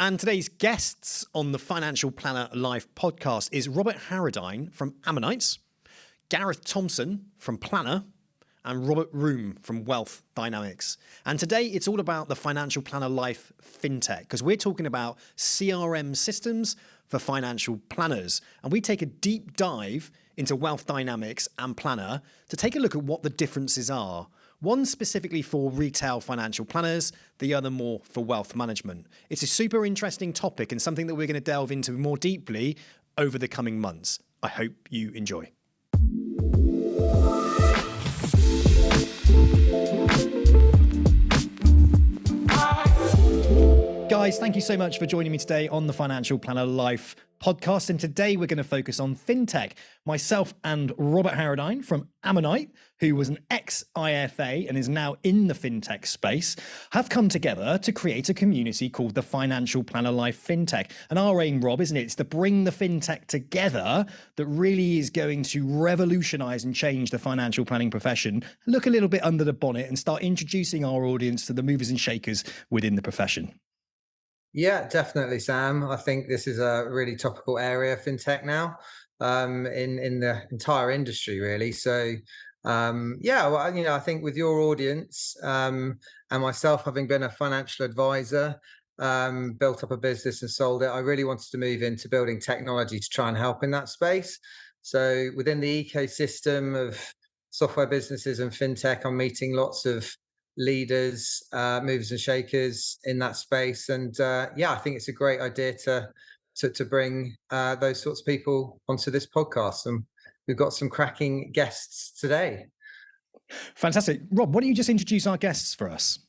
And today's guests on the Financial Planner Live podcast is Rob Harradine from Ammonite, Gareth Thompson from Plannr, and Roome from Wealth Dynamix. And today it's all about the Financial Planner Life Fintech, because we're talking about CRM systems for financial planners. And we take a deep dive into Wealth Dynamix and Plannr to take a look at what the differences are. One specifically for retail financial planners, the other more for wealth management. It's a super interesting topic and something that we're going to delve into more deeply over the coming months. I hope you enjoy. Guys, thank you so much for joining me today on the Financial Planner Life podcast. And today we're going to focus on fintech. Myself and Robert Harradine from Ammonite, who was an ex-IFA and is now in the fintech space, have come together to create a community called the Financial Planner Life Fintech. And our aim, Rob, isn't it? It's to bring the fintech together that really is going to revolutionize and change the financial planning profession, look a little bit under the bonnet and start introducing our audience to the movers and shakers within the profession. Yeah, definitely, Sam. I think this is a really topical area, fintech now, in the entire industry, really. So, I think with your audience and myself, having been a financial advisor, built up a business and sold it, I really wanted to move into building technology to try and help in that space. So, within the ecosystem of software businesses and fintech, I'm meeting lots of leaders, movers and shakers in that space, and I think it's a great idea to bring those sorts of people onto this podcast, and we've got some cracking guests today. Fantastic. Rob, why don't you just introduce our guests for us?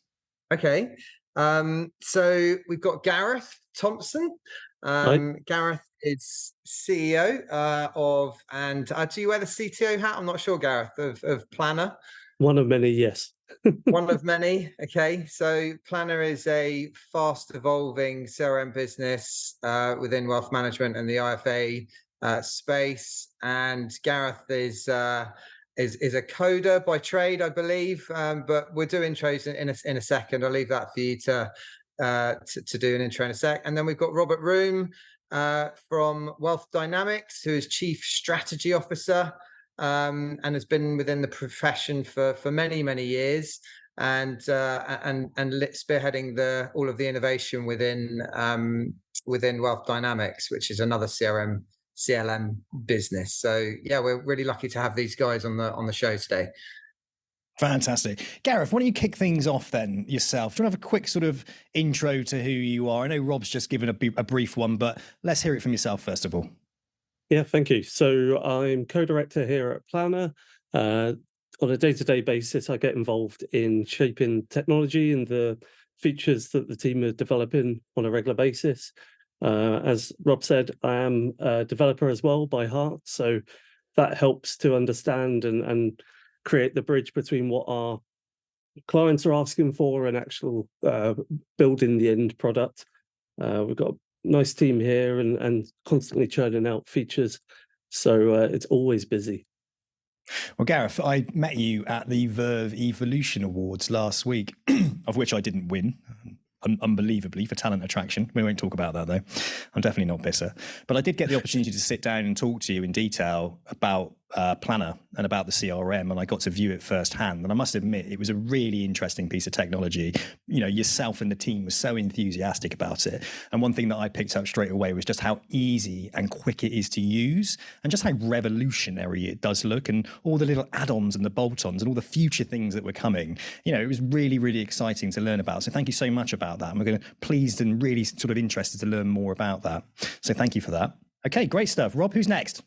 Okay, so we've got Gareth Thompson. Gareth is CEO of, and do you wear the CTO hat? I'm not sure, Gareth, of Plannr. One of many, yes. One of many. Okay. So Plannr is a fast evolving CRM business within wealth management and the IFA space. And Gareth is a coder by trade, I believe. But we'll do intros in a second. I'll leave that for you to do an intro in a sec. And then we've got Robert Roome from Wealth Dynamix, who is Chief Strategy Officer. And has been within the profession for many years, and spearheading all of the innovation within Wealth Dynamix, which is another CLM business. So yeah, we're really lucky to have these guys on the show today. Fantastic. Gareth, why don't you kick things off then yourself? Do you want to have a quick sort of intro to who you are? I know Rob's just given a brief one, but let's hear it from yourself first of all. Yeah, thank you. So I'm co-director here at Plannr. On a day-to-day basis, I get involved in shaping technology and the features that the team are developing on a regular basis. As Rob said, I am a developer as well by heart, so that helps to understand and create the bridge between what our clients are asking for and actual building the end product. We've got nice team here and constantly churning out features, so it's always busy. Well, Gareth, I met you at the Verve Evolution Awards last week, of which I didn't win, unbelievably, for talent attraction. We won't talk about that though. I'm definitely not bitter, but I did get the opportunity to sit down and talk to you in detail about Plannr and about the CRM, and I got to view it firsthand. And I must admit, it was a really interesting piece of technology. You know, yourself and the team were so enthusiastic about it. And one thing that I picked up straight away was just how easy and quick it is to use, and just how revolutionary it does look, and all the little add-ons and the bolt-ons and all the future things that were coming. You know, it was really exciting to learn about. So thank you so much about that. And we're pleased and really sort of interested to learn more about that. So thank you for that. Okay, great stuff. Rob, who's next?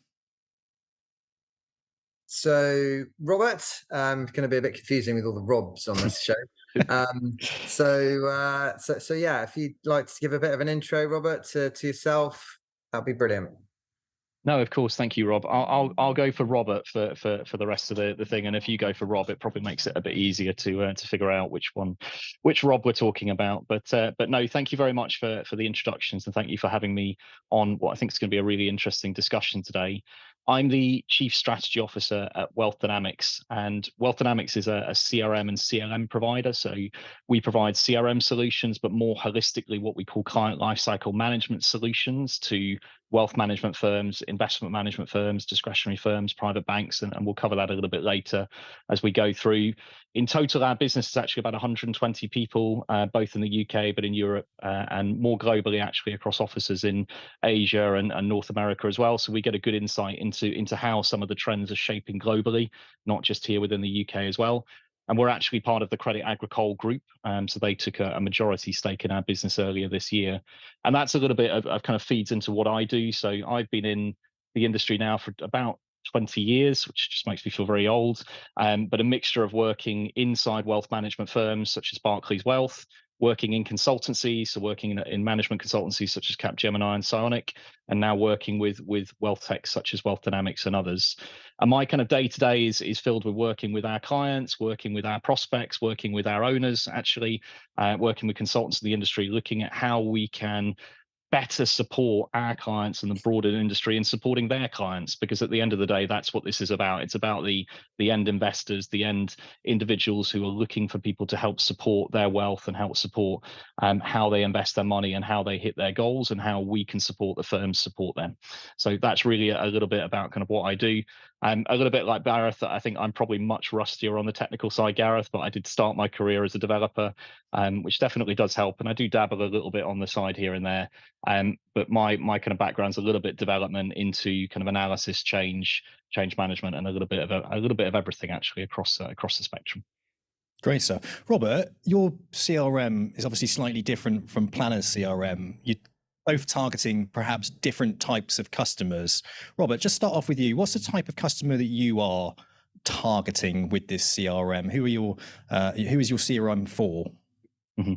So Robert, going to be a bit confusing with all the Robs on this show. So yeah, if you'd like to give a bit of an intro, Robert, to yourself, that'd be brilliant. No, of course. Thank you, Rob. I'll go for Robert for the rest of the thing, and if you go for Rob, it probably makes it a bit easier to figure out which Rob we're talking about. But no, thank you very much for the introductions, and thank you for having me on what I think is going to be a really interesting discussion today. I'm the Chief Strategy Officer at Wealth Dynamix, and Wealth Dynamix is a CRM and CLM provider. So we provide CRM solutions, but more holistically, what we call client lifecycle management solutions to wealth management firms, investment management firms, discretionary firms, private banks, and we'll cover that a little bit later as we go through. In total, our business is actually about 120 people, both in the UK, but in Europe, and more globally, actually, across offices in Asia and North America as well. So we get a good insight into how some of the trends are shaping globally, not just here within the UK as well. And we're actually part of the Credit Agricole group. So they took a majority stake in our business earlier this year. And that's a little bit of kind of feeds into what I do. So I've been in the industry now for about 20 years, which just makes me feel very old, but a mixture of working inside wealth management firms such as Barclays Wealth, working in consultancy, so working in management consultancies such as Capgemini and Psionic, and now working with wealth tech such as Wealth Dynamix and others. And my kind of day-to-day is filled with working with our clients, working with our prospects, working with our owners, actually, working with consultants in the industry, looking at how we can better support our clients and the broader industry in supporting their clients, because at the end of the day, that's what this is about. It's about the end investors, the end individuals who are looking for people to help support their wealth and help support how they invest their money and how they hit their goals, and how we can support the firms support them. So that's really a little bit about kind of what I do. A little bit like Gareth, I think I'm probably much rustier on the technical side, Gareth, but I did start my career as a developer, which definitely does help. And I do dabble a little bit on the side here and there. But my kind of background's a little bit development into kind of analysis, change management, and a little bit of everything actually across the spectrum. Great stuff. Robert, your CRM is obviously slightly different from Plannr's CRM. You're both targeting perhaps different types of customers. Robert, just start off with you. What's the type of customer that you are targeting with this CRM? Who is your CRM for? Mm-hmm.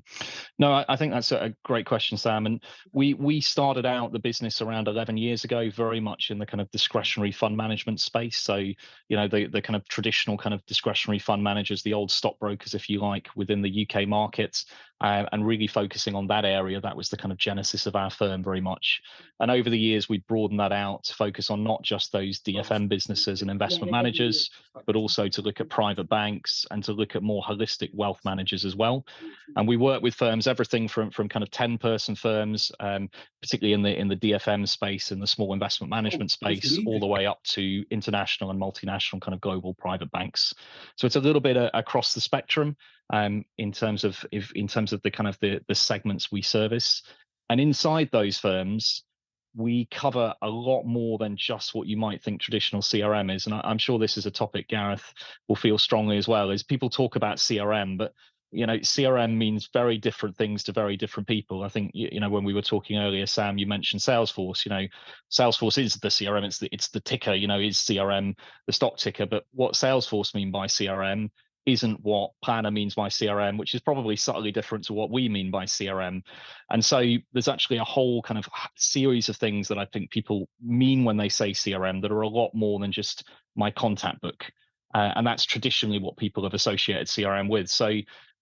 No, I think that's a great question, Sam. And we started out the business around 11 years ago, very much in the kind of discretionary fund management space. So, the kind of traditional kind of discretionary fund managers, the old stockbrokers, if you like, within the UK markets, and really focusing on that area. That was the kind of genesis of our firm very much. And over the years, we broadened that out to focus on not just those DFM businesses and investment managers, but also to look at private banks and to look at more holistic wealth managers as well. And we work with firms, everything from kind of 10-person firms, particularly in the DFM space and the small investment management space, all the way up to international and multinational kind of global private banks. So it's a little bit across the spectrum in terms of the kind of the segments we service. And inside those firms, we cover a lot more than just what you might think traditional CRM is. And I'm sure this is a topic Gareth will feel strongly as well, is people talk about CRM, but CRM means very different things to very different people. I think, when we were talking earlier, Sam, you mentioned Salesforce. Salesforce is the CRM. It's the ticker, is CRM the stock ticker. But what Salesforce mean by CRM isn't what Plannr means by CRM, which is probably subtly different to what we mean by CRM. And so there's actually a whole kind of series of things that I think people mean when they say CRM that are a lot more than just my contact book. And that's traditionally what people have associated CRM with. So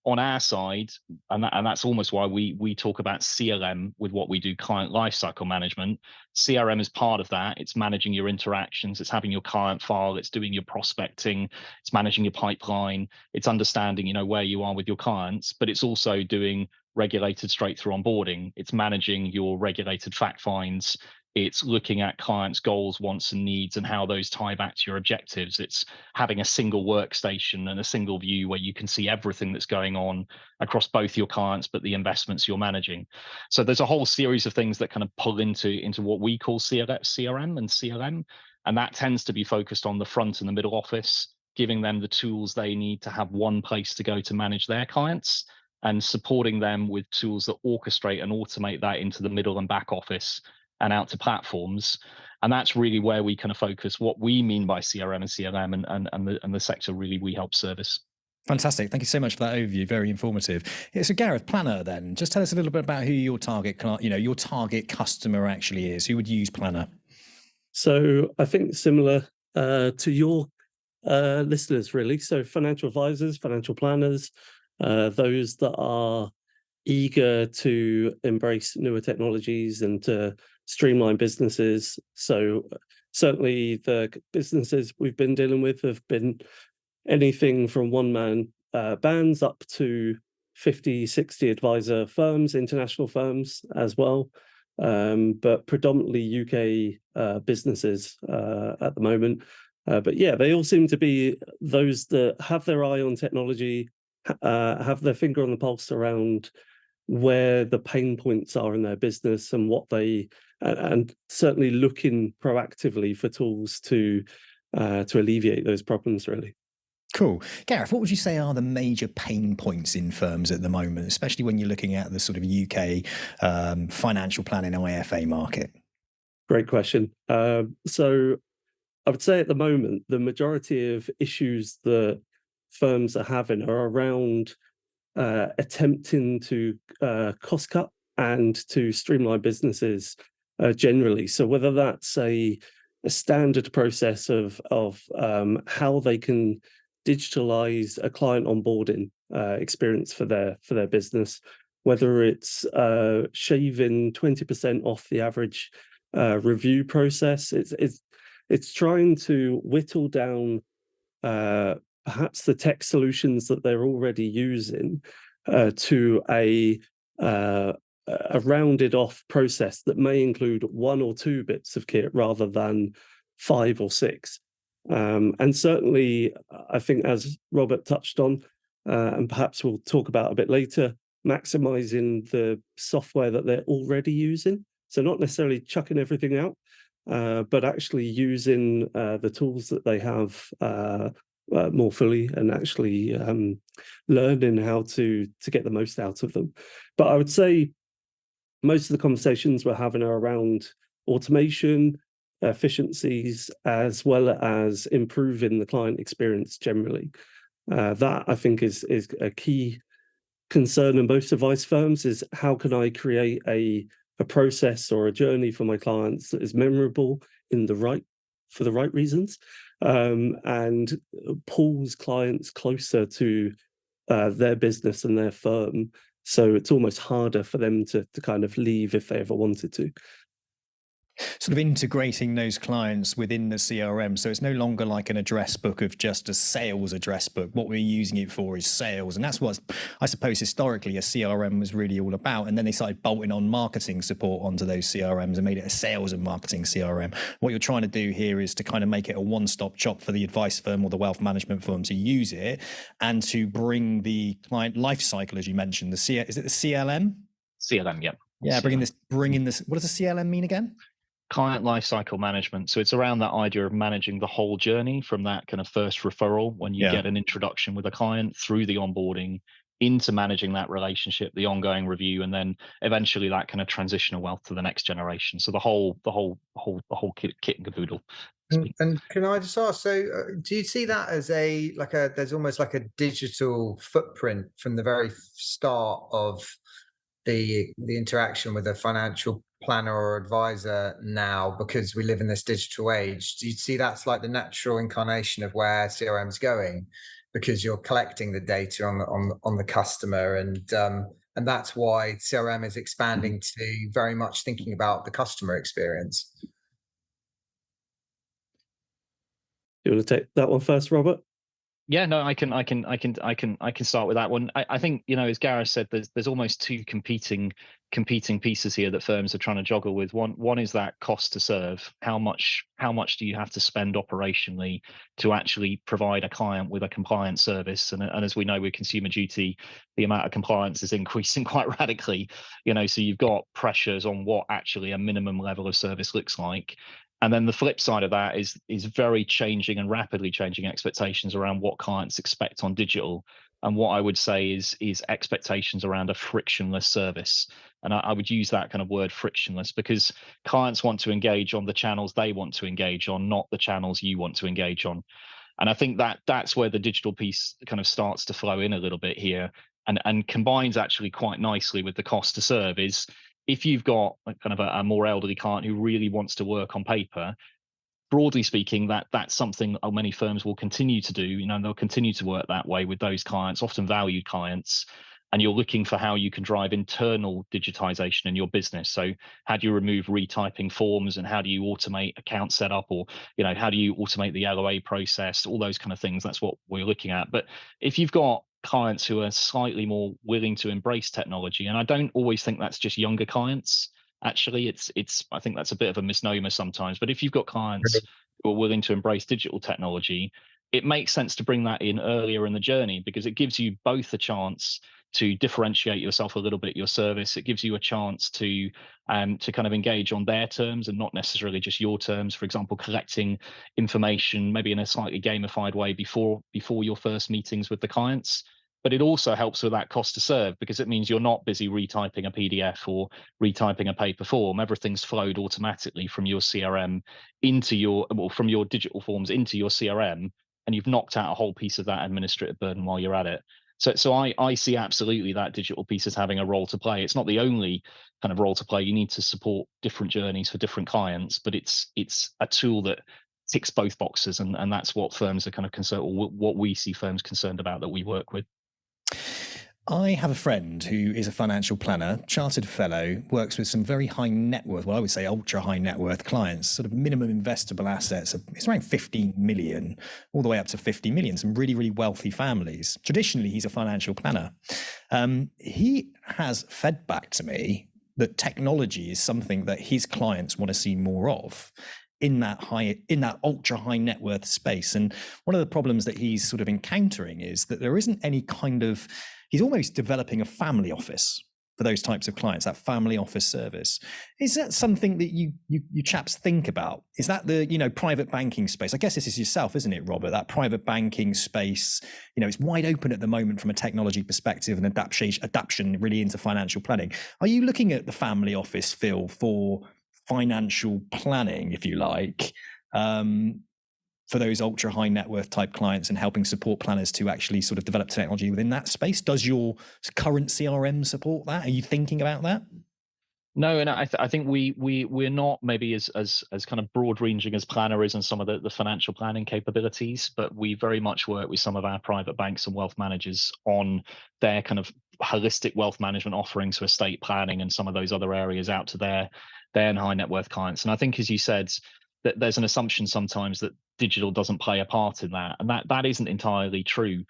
on our side, and that's almost why we talk about CLM with what we do, client lifecycle management. CRM is part of that. It's managing your interactions. It's having your client file. It's doing your prospecting. It's managing your pipeline. It's understanding, where you are with your clients, but it's also doing regulated straight through onboarding. It's managing your regulated fact finds. It's looking at clients' goals, wants, and needs, and how those tie back to your objectives. It's having a single workstation and a single view where you can see everything that's going on across both your clients, but the investments you're managing. So there's a whole series of things that kind of pull into what we call CRM and CLM, and that tends to be focused on the front and the middle office, giving them the tools they need to have one place to go to manage their clients, and supporting them with tools that orchestrate and automate that into the middle and back office and out to platforms. And that's really where we kind of focus what we mean by CRM and CLM and the sector really we help service. Fantastic. Thank you so much for that overview. Very informative. So Gareth, Plannr then, just tell us a little bit about who your target customer actually is. Who would use Plannr? So I think similar to your listeners, really. So financial advisors, financial planners, those that are eager to embrace newer technologies and to streamline businesses. So certainly the businesses we've been dealing with have been anything from one-man bands up to 50, 60 advisor firms, international firms as well, but predominantly UK businesses at the moment. But yeah, they all seem to be those that have their eye on technology, have their finger on the pulse around where the pain points are in their business and what they, and certainly looking proactively for tools to alleviate those problems, really. Cool. Gareth, what would you say are the major pain points in firms at the moment, especially when you're looking at the sort of UK financial planning IFA market? Great question. So I would say at the moment, the majority of issues that firms are having are around attempting to cost cut and to streamline businesses generally. So whether that's a standard process of how they can digitalize a client onboarding experience for their business, whether it's shaving 20% off the average review process, it's trying to whittle down perhaps the tech solutions that they're already using to a rounded off process that may include 1 or 2 bits of kit rather than 5 or 6. And certainly, I think, as Robert touched on, and perhaps we'll talk about a bit later, maximizing the software that they're already using. So not necessarily chucking everything out, but actually using the tools that they have more fully and actually learning how to get the most out of them. But I would say most of the conversations we're having are around automation, efficiencies, as well as improving the client experience generally. That I think is a key concern in most advice firms, is how can I create a process or a journey for my clients that is memorable for the right reasons, and pulls clients closer to their business and their firm. So it's almost harder for them to kind of leave if they ever wanted to. Sort of integrating those clients within the CRM. So it's no longer like an address book of just a sales address book. What we're using it for is sales. And that's what I suppose historically a CRM was really all about. And then they started bolting on marketing support onto those CRMs and made it a sales and marketing CRM. What you're trying to do here is to kind of make it a one-stop shop for the advice firm or the wealth management firm to use it and to bring the client lifecycle, as you mentioned, is it the CLM? CLM, yeah. Yeah, bringing this. What does a CLM mean again? Client lifecycle management. So it's around that idea of managing the whole journey from that kind of first referral when you get an introduction with a client through the onboarding into managing that relationship, the ongoing review, and then eventually that kind of transitional wealth to the next generation. So the whole kit and caboodle. And can I just ask, so do you see that as there's almost like a digital footprint from the very start of the interaction with a financial planner or advisor now, because we live in this digital age? Do you see that's like the natural incarnation of where CRM is going, because you're collecting the data on the customer, and that's why CRM is expanding to very much thinking about the customer experience? You want to take that one first, Robert? Yeah, no, I can start with that one. I think, as Gareth said, there's almost 2 competing pieces here that firms are trying to juggle with. One is that cost to serve. How much do you have to spend operationally to actually provide a client with a compliant service? And as we know with Consumer Duty, the amount of compliance is increasing quite radically. So you've got pressures on what actually a minimum level of service looks like. And then the flip side of that is very changing and rapidly changing expectations around what clients expect on digital. And what I would say is expectations around a frictionless service. And I would use that kind of word, frictionless, because clients want to engage on the channels they want to engage on, not the channels you want to engage on. And I think that's where the digital piece kind of starts to flow in a little bit here, and combines actually quite nicely with the cost to serve. Is if you've got kind of a more elderly client who really wants to work on paper, broadly speaking, that's something many firms will continue to do. They'll continue to work that way with those clients, often valued clients. and you're looking for how you can drive internal digitization in your business. So how do you remove retyping forms, and how do you automate account setup, or how do you automate the LOA process, all those kind of things. That's what we're looking at. But if you've got clients who are slightly more willing to embrace technology, and I don't always think that's just younger clients. Actually, I think that's a bit of a misnomer sometimes. But if you've got clients who are willing to embrace digital technology, it makes sense to bring that in earlier in the journey, because it gives you both a chance to differentiate yourself a little bit, your service. It gives you a chance to kind of engage on their terms and not necessarily just your terms. For example, collecting information maybe in a slightly gamified way before your first meetings with the clients. But it also helps with that cost to serve, because it means you're not busy retyping a PDF or retyping a paper form. Everything's flowed automatically from your CRM from your digital forms into your CRM, and you've knocked out a whole piece of that administrative burden while you're at it. So I see absolutely that digital piece as having a role to play. It's not the only kind of role to play. You need to support different journeys for different clients, but it's a tool that ticks both boxes, and that's what firms are kind of concerned, or what we see firms concerned about that we work with. I have a friend who is a financial planner, chartered fellow, works with some very high net worth, well, I would say ultra high net worth clients, sort of minimum investable assets. It's around 15 million, all the way up to 50 million, some really, really wealthy families. Traditionally, he's a financial planner. He has fed back to me that technology is something that his clients want to see more of in that ultra high net worth space. And one of the problems that he's sort of encountering is that there isn't any kind of, he's almost developing a family office for those types of clients, that family office service. Is that something that you chaps think about? Is that the, private banking space? I guess this is yourself, isn't it, Robert? That private banking space, it's wide open at the moment from a technology perspective and adaptation really into financial planning. Are you looking at the family office, Phil, for financial planning, if you like, for those ultra high net worth type clients, and helping support planners to actually sort of develop technology within that space? Does your current CRM support that? Are you thinking about that? No, and I think we're not maybe as kind of broad ranging as Plannr is and some of the financial planning capabilities, but we very much work with some of our private banks and wealth managers on their kind of holistic wealth management offerings, so estate planning and some of those other areas out to their high net worth clients. And I think, as you said, that there's an assumption sometimes that digital doesn't play a part in that, and that isn't entirely true.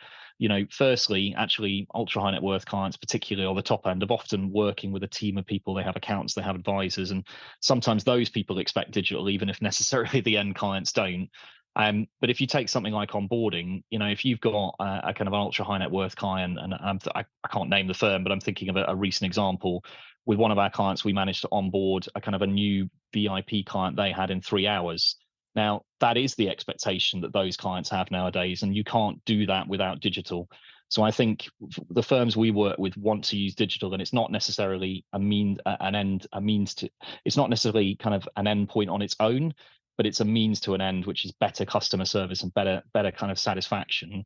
Firstly, actually, ultra high net worth clients, particularly on the top end, are often working with a team of people. They have accountants, they have advisors, and sometimes those people expect digital, even if necessarily the end clients don't. But if you take something like onboarding, if you've got a kind of an ultra high net worth client, and I can't name the firm, but I'm thinking of a recent example. With one of our clients, we managed to onboard a kind of a new VIP client they had in 3 hours. Now, that is the expectation that those clients have nowadays, and you can't do that without digital. So I think the firms we work with want to use digital, and it's not necessarily it's not necessarily kind of an end point on its own, but it's a means to an end, which is better customer service and better kind of satisfaction.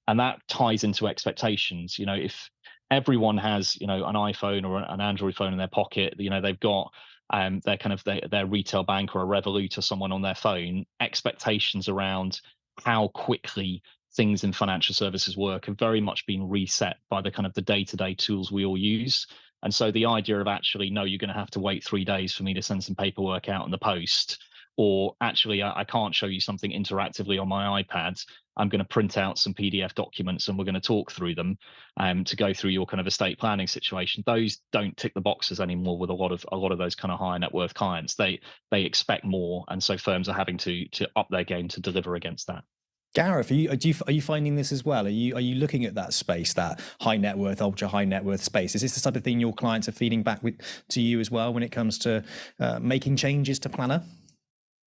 And that ties into expectations. If everyone has, an iPhone or an Android phone in their pocket, they've got their retail bank or a Revolut or someone on their phone, expectations around how quickly things in financial services work have very much been reset by the kind of the day-to-day tools we all use. And so the idea of actually, no, you're going to have to wait 3 days for me to send some paperwork out in the post, or actually I can't show you something interactively on my iPad. I'm going to print out some PDF documents and we're going to talk through them to go through your kind of estate planning situation. Those don't tick the boxes anymore with a lot of those kind of high net worth clients. They expect more, and so firms are having to up their game to deliver against that. Gareth, are you finding this as well? Are you looking at that space, that high net worth, ultra high net worth space? Is this the type of thing your clients are feeding back to you as well when it comes to making changes to Plannr?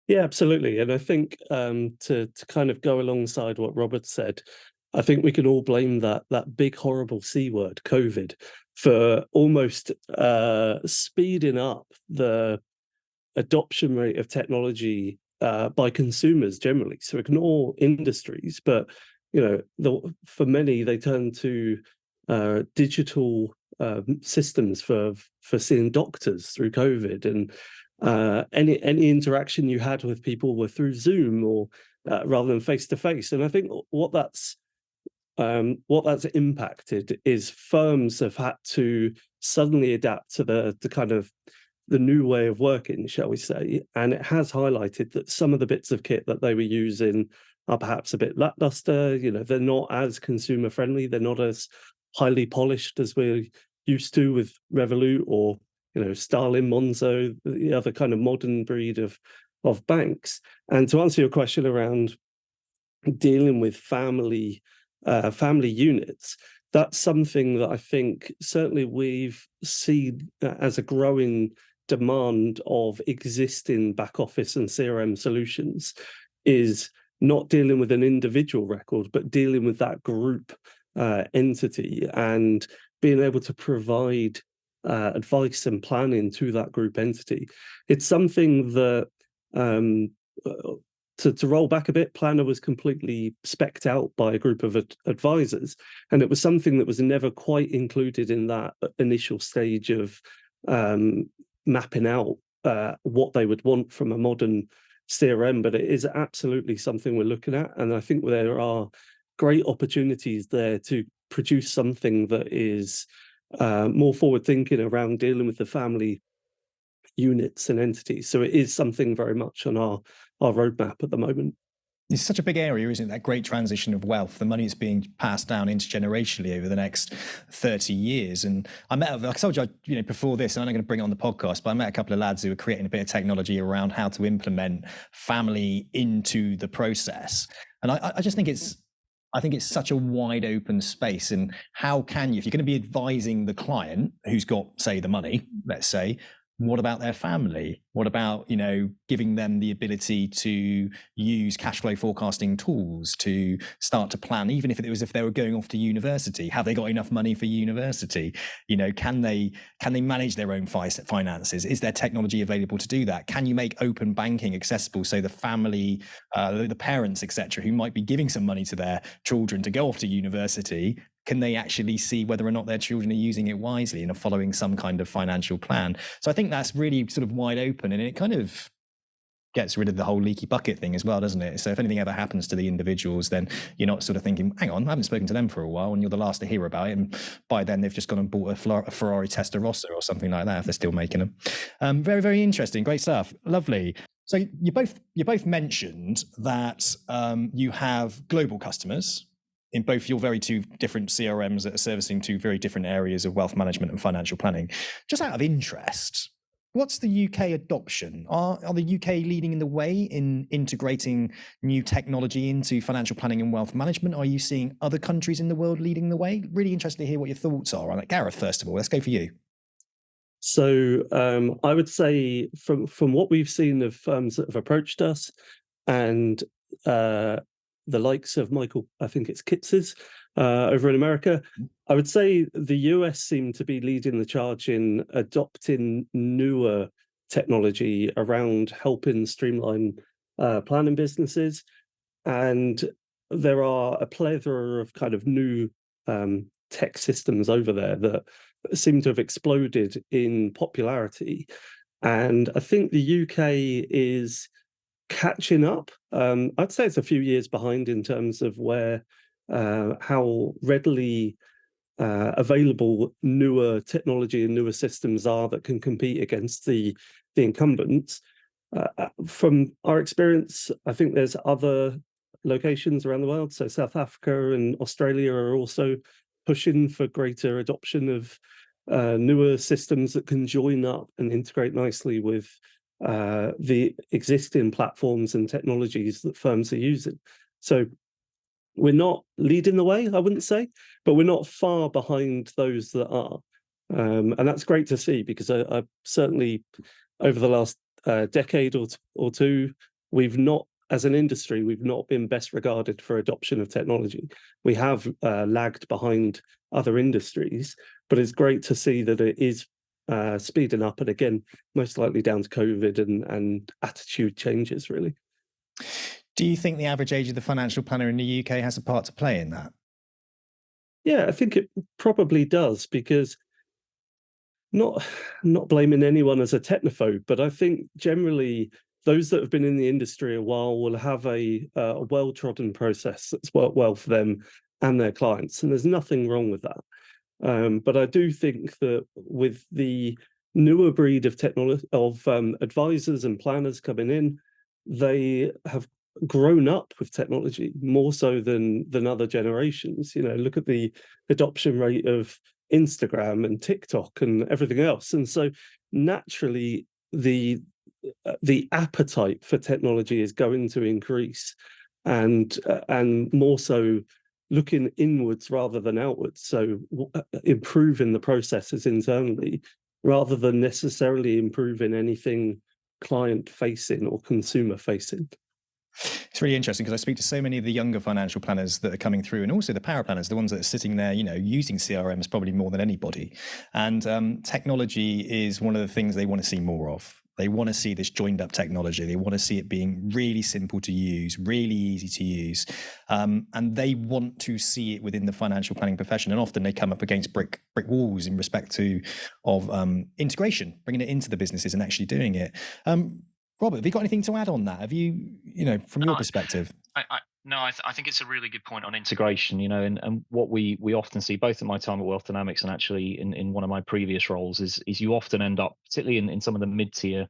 Yeah, absolutely. And I think to kind of go alongside what Robert said, I think we can all blame that big horrible C word, COVID, for almost speeding up the adoption rate of technology by consumers generally. So ignore industries, but for many they turn to digital systems for seeing doctors through COVID, and any interaction you had with people were through Zoom or rather than face to face. And I think what that's what that's impacted is firms have had to suddenly adapt to the kind of the new way of working, shall we say, and it has highlighted that some of the bits of kit that they were using are perhaps a bit lackluster. They're not as consumer friendly, they're not as highly polished as we're used to with Revolut or Starling, Monzo, the other kind of modern breed of banks. And to answer your question around dealing with family units, that's something that I think certainly we've seen as a growing demand of existing back office and CRM solutions, is not dealing with an individual record, but dealing with that group entity and being able to provide advice and planning to that group entity. It's something that to roll back a bit, Plannr was completely specced out by a group of advisors, and it was something that was never quite included in that initial stage of mapping out what they would want from a modern CRM. But it is absolutely something we're looking at, and I think there are great opportunities there to produce something that is more forward-thinking around dealing with the family units and entities. So it is something very much on our roadmap at the moment. It's such a big area, isn't it? That great transition of wealth, the money that's being passed down intergenerationally over the next 30 years. And I told you, before this, and I'm not going to bring it on the podcast, but I met a couple of lads who were creating a bit of technology around how to implement family into the process. And I just think it's such a wide open space. And how can you, if you're going to be advising the client who's got, say, the money, let's say, what about their family? What about, giving them the ability to use cash flow forecasting tools to start to plan, even if they were going off to university? Have they got enough money for university? Can they manage their own finances? Is there technology available to do that? Can you make open banking accessible so the family, the parents, etc., who might be giving some money to their children to go off to university, can they actually see whether or not their children are using it wisely and are following some kind of financial plan? So I think that's really sort of wide open, and it kind of gets rid of the whole leaky bucket thing as well, doesn't it? So if anything ever happens to the individuals, then you're not sort of thinking, hang on, I haven't spoken to them for a while, and you're the last to hear about it. And by then they've just gone and bought a Ferrari Testarossa or something like that, if they're still making them. Very, very interesting. Great stuff. Lovely. So you both mentioned that you have global customers in both your very two different CRMs that are servicing two very different areas of wealth management and financial planning. Just out of interest, what's the UK adoption? Are the UK leading in the way in integrating new technology into financial planning and wealth management? Are you seeing other countries in the world leading the way? Really interested to hear what your thoughts are on it. Gareth, first of all, let's go for you. So I would say from what we've seen of firms that have approached us, and the likes of Michael, I think it's Kitz's over in America, I would say the US seem to be leading the charge in adopting newer technology around helping streamline planning businesses. And there are a plethora of kind of new tech systems over there that seem to have exploded in popularity. And I think the UK is catching up. I'd say it's a few years behind in terms of how readily available newer technology and newer systems are that can compete against the incumbents. From our experience, I think there's other locations around the world. So South Africa and Australia are also pushing for greater adoption of newer systems that can join up and integrate nicely with the existing platforms and technologies that firms are using. So we're not leading the way, I wouldn't say, but we're not far behind those that are. And that's great to see, because I certainly, over the last decade or two, we've not, as an industry, we've not been best regarded for adoption of technology. We have lagged behind other industries, but it's great to see that it is speeding up, and again, most likely down to COVID and attitude changes, really. Do you think the average age of the financial planner in the UK has a part to play in that? Yeah, I think it probably does, because not blaming anyone as a technophobe, but I think generally those that have been in the industry a while will have a well-trodden process that's worked well for them, and their clients, and there's nothing wrong with that. But I do think that with the newer breed of technology, of advisors and planners coming in, they have grown up with technology more so than other generations. Look at the adoption rate of Instagram and TikTok and everything else, and so naturally the appetite for technology is going to increase, and more so looking inwards rather than outwards. So improving the processes internally rather than necessarily improving anything client facing or consumer facing. It's really interesting because I speak to so many of the younger financial planners that are coming through, and also the power planners, the ones that are sitting there, using CRMs probably more than anybody. And technology is one of the things they want to see more of. They want to see this joined up technology. They want to see it being really simple to use, really easy to use. And they want to see it within the financial planning profession. And often they come up against brick walls in respect of integration, bringing it into the businesses and actually doing it. Robert, have you got anything to add on that? Have you, from your perspective? I think it's a really good point on integration, and what we often see, both in my time at Wealth Dynamix and actually in one of my previous roles, is you often end up, particularly in some of the mid-tier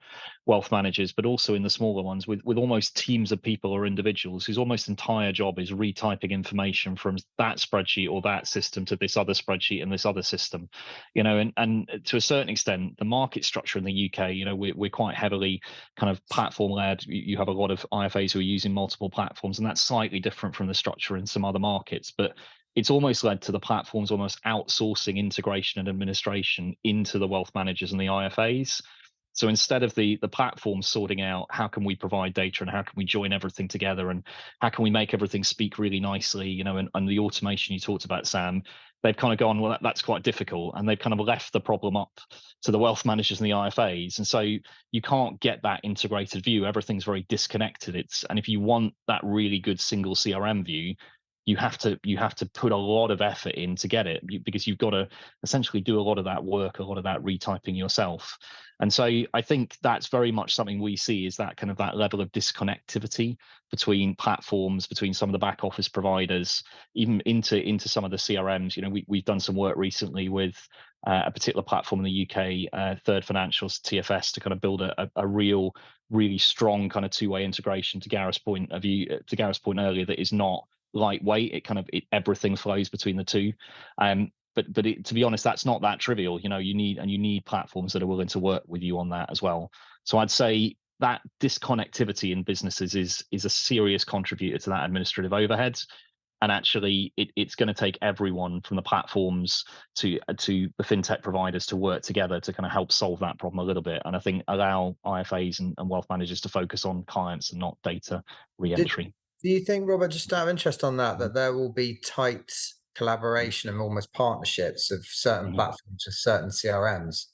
wealth managers, but also in the smaller ones, with almost teams of people or individuals whose almost entire job is retyping information from that spreadsheet or that system to this other spreadsheet and this other system, and to a certain extent, the market structure in the UK, we're quite heavily kind of platform led. You have a lot of IFAs who are using multiple platforms, and that's slightly different from the structure in some other markets, but it's almost led to the platforms almost outsourcing integration and administration into the wealth managers and the IFAs. So instead of the platform sorting out how can we provide data and how can we join everything together and how can we make everything speak really nicely, and the automation you talked about, Sam, they've kind of gone, well, that's quite difficult, and they've kind of left the problem up to the wealth managers and the IFAs, and so you can't get that integrated view. Everything's very disconnected. And if you want that really good single CRM view, you have to put a lot of effort in to get it, because you've got to essentially do a lot of that work, a lot of that retyping yourself. And so I think that's very much something we see, is that kind of that level of disconnectivity between platforms, between some of the back office providers, even into some of the CRMs. We've done some work recently with a particular platform in the UK, Third Financials, TFS, to kind of build a really strong kind of two-way integration, to Gareth's point earlier, that is not lightweight. Everything flows between the two. But to be honest, that's not that trivial. You need platforms that are willing to work with you on that as well. So I'd say that disconnectivity in businesses is a serious contributor to that administrative overhead. And actually, it's going to take everyone from the platforms to the fintech providers to work together to kind of help solve that problem a little bit. And I think allow IFAs and wealth managers to focus on clients and not data re-entry. Do you think, Robert, just out of interest on that there will be tight collaboration and almost partnerships of certain platforms with certain CRMs?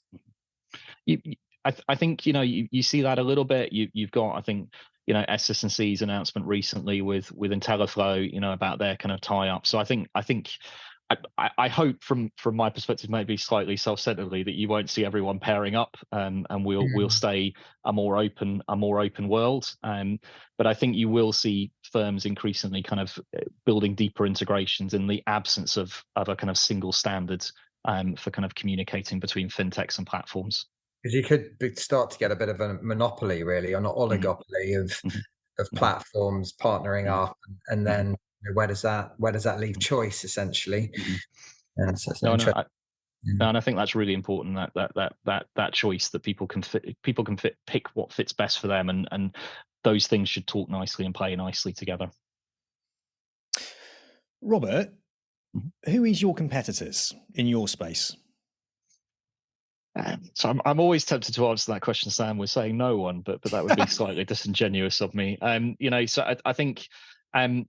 I think you see that a little bit. You've got, I think, SS&C's announcement recently with Intelliflo, about their kind of tie-up. So I hope from my perspective, maybe slightly self-centeredly, that you won't see everyone pairing up, and we'll stay a more open world. But I think you will see firms increasingly kind of building deeper integrations in the absence of a kind of single standard for kind of communicating between fintechs and platforms. Because you could start to get a bit of a monopoly, really, or an oligopoly of platforms partnering up, and then where does that leave choice, essentially? And so and I think that's really important, that choice, that people can pick what fits best for them, and those things should talk nicely and play nicely together. Robert, who is your competitors in your space? So I'm always tempted to answer that question, Sam, with saying no one, but that would be slightly disingenuous of me. So I think,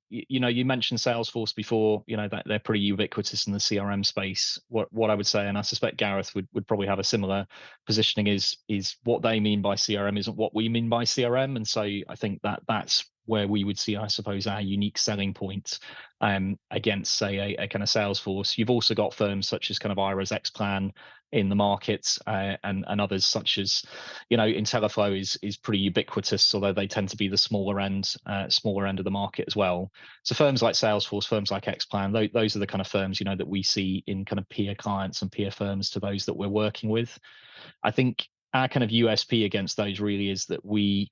you mentioned Salesforce before. That they're pretty ubiquitous in the CRM space. What I would say, and I suspect Gareth would probably have a similar positioning, is what they mean by CRM isn't what we mean by CRM, and so I think that's where we would see, I suppose, our unique selling point against, say, a kind of Salesforce. You've also got firms such as kind of Ira's Xplan in the market, and others such as, IntelliFlow is pretty ubiquitous, although they tend to be the smaller end of the market as well. So firms like Salesforce, firms like Xplan, those are the kind of firms, that we see in kind of peer clients and peer firms to those that we're working with. I think our kind of USP against those really is that we've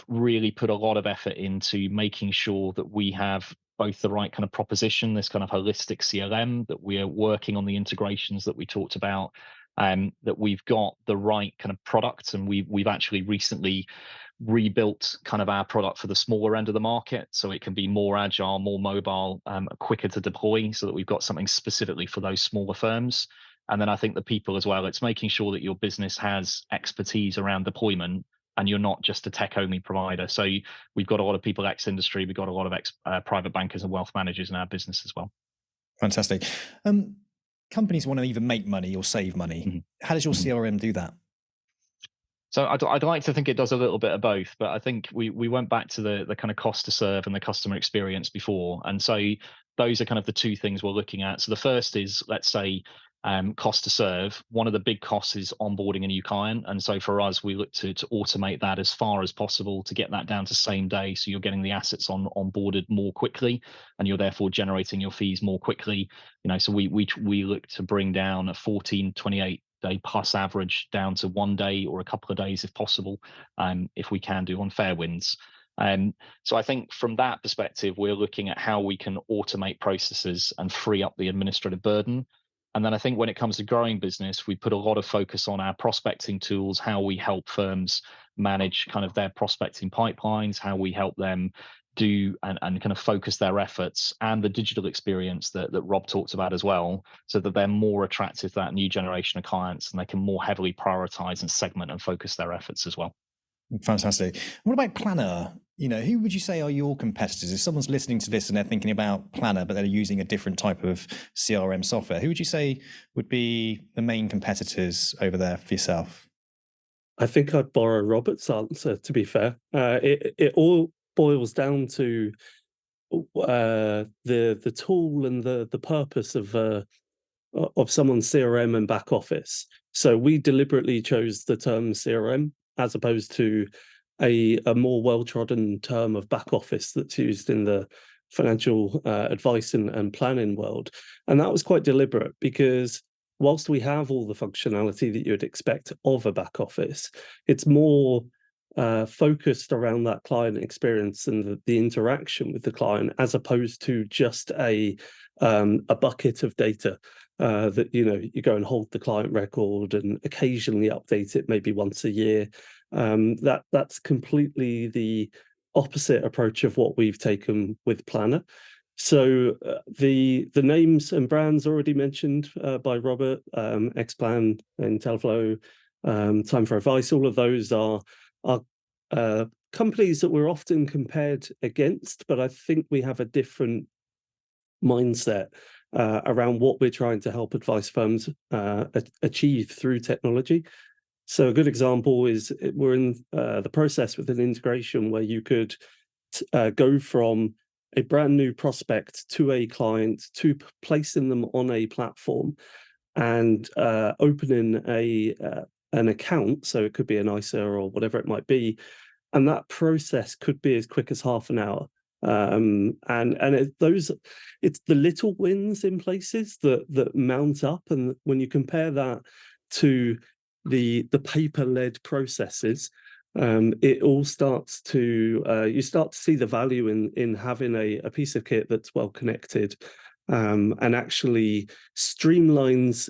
really put a lot of effort into making sure that we have both the right kind of proposition, this kind of holistic CRM, that we are working on the integrations that we talked about, that we've got the right kind of product, and we've actually recently rebuilt kind of our product for the smaller end of the market, so it can be more agile, more mobile, quicker to deploy, so that we've got something specifically for those smaller firms. And then I think the people as well, it's making sure that your business has expertise around deployment, and you're not just a tech-only provider. So we've got a lot of people ex-industry, we've got a lot of private bankers and wealth managers in our business as well. Fantastic. Companies want to either make money or save money. Mm-hmm. How does your CRM do that? So I'd like to think it does a little bit of both, but I think we went back to the kind of cost to serve and the customer experience before. And so those are kind of the two things we're looking at. So the first is, let's say, cost to serve. One of the big costs is onboarding a new client. And so for us, we look to automate that as far as possible to get that down to same day. So you're getting the assets onboarded more quickly, and you're therefore generating your fees more quickly. So we look to bring down a 14, 28 day plus average down to 1 day or a couple of days if possible, if we can do on fair wins. So I think from that perspective, we're looking at how we can automate processes and free up the administrative burden. And then I think when it comes to growing business, we put a lot of focus on our prospecting tools, how we help firms manage kind of their prospecting pipelines, how we help them do and kind of focus their efforts, and the digital experience that Rob talked about as well, so that they're more attractive to that new generation of clients, and they can more heavily prioritize and segment and focus their efforts as well. Fantastic. What about Plannr? Who would you say are your competitors? If someone's listening to this and they're thinking about Plannr, but they're using a different type of CRM software, who would you say would be the main competitors over there for yourself? I think I'd borrow Robert's answer, to be fair. It all boils down to the tool and the purpose of someone's CRM and back office. So we deliberately chose the term CRM as opposed to a more well-trodden term of back office that's used in the financial advice and planning world. And that was quite deliberate, because whilst we have all the functionality that you'd expect of a back office, it's more focused around that client experience and the interaction with the client, as opposed to just a bucket of data that you go and hold the client record and occasionally update it maybe once a year. That's completely the opposite approach of what we've taken with Plannr. So the names and brands already mentioned by Robert, Xplan, IntelliFlow, Time for Advice, all of those are companies that we're often compared against, but I think we have a different mindset around what we're trying to help advice firms achieve through technology. So a good example is we're in the process with an integration where you could go from a brand new prospect to a client to placing them on a platform and opening an account. So it could be an ISA or whatever it might be. And that process could be as quick as half an hour. It's the little wins in places that mount up. And when you compare that to the paper-led processes, it all starts to you start to see the value in having a piece of kit that's well connected and actually streamlines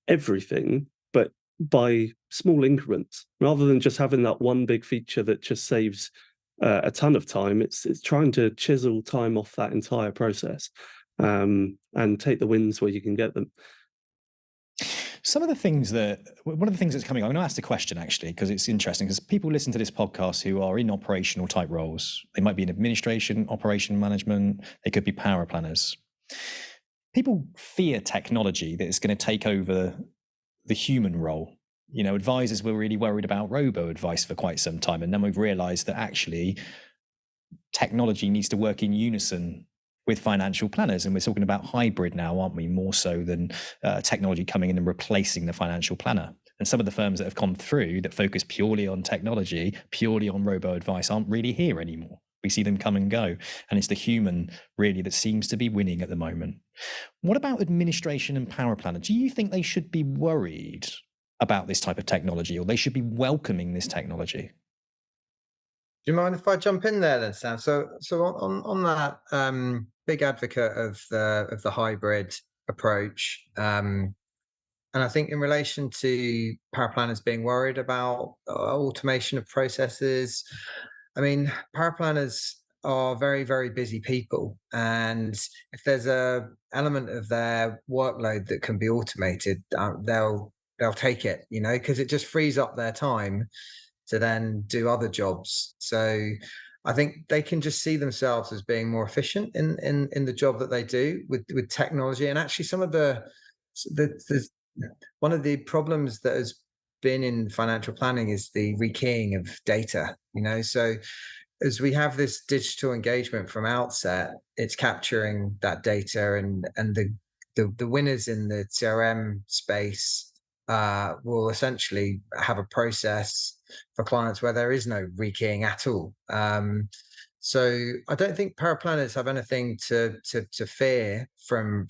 everything, but by small increments, rather than just having that one big feature that just saves a ton of time. It's trying to chisel time off that entire process and take the wins where you can get them. One of the things that's coming on, I'm going to ask the question actually, because it's interesting, because people listen to this podcast who are in operational type roles. They might be in administration, operation management, they could be power planners. People fear technology that is going to take over the human role. Advisors were really worried about robo advice for quite some time, and then we've realized that actually technology needs to work in unison with financial planners. And we're talking about hybrid now, aren't we? More so than technology coming in and replacing the financial planner. And some of the firms that have come through that focus purely on technology, purely on robo-advice, aren't really here anymore. We see them come and go. And it's the human, really, that seems to be winning at the moment. What about administration and power planner? Do you think they should be worried about this type of technology, or they should be welcoming this technology? Do you mind if I jump in there then, Sam? So on that, big advocate of the hybrid approach, and I think in relation to power planners being worried about automation of processes, I mean, power planners are very, very busy people, and if there's a element of their workload that can be automated, they'll take it, because it just frees up their time to then do other jobs. So I think they can just see themselves as being more efficient in the job that they do with technology. And actually, some of the one of the problems that has been in financial planning is the rekeying of data. So as we have this digital engagement from outset, it's capturing that data, and the winners in the CRM space will essentially have a process for clients where there is no rekeying at all. So I don't think power planners have anything to fear from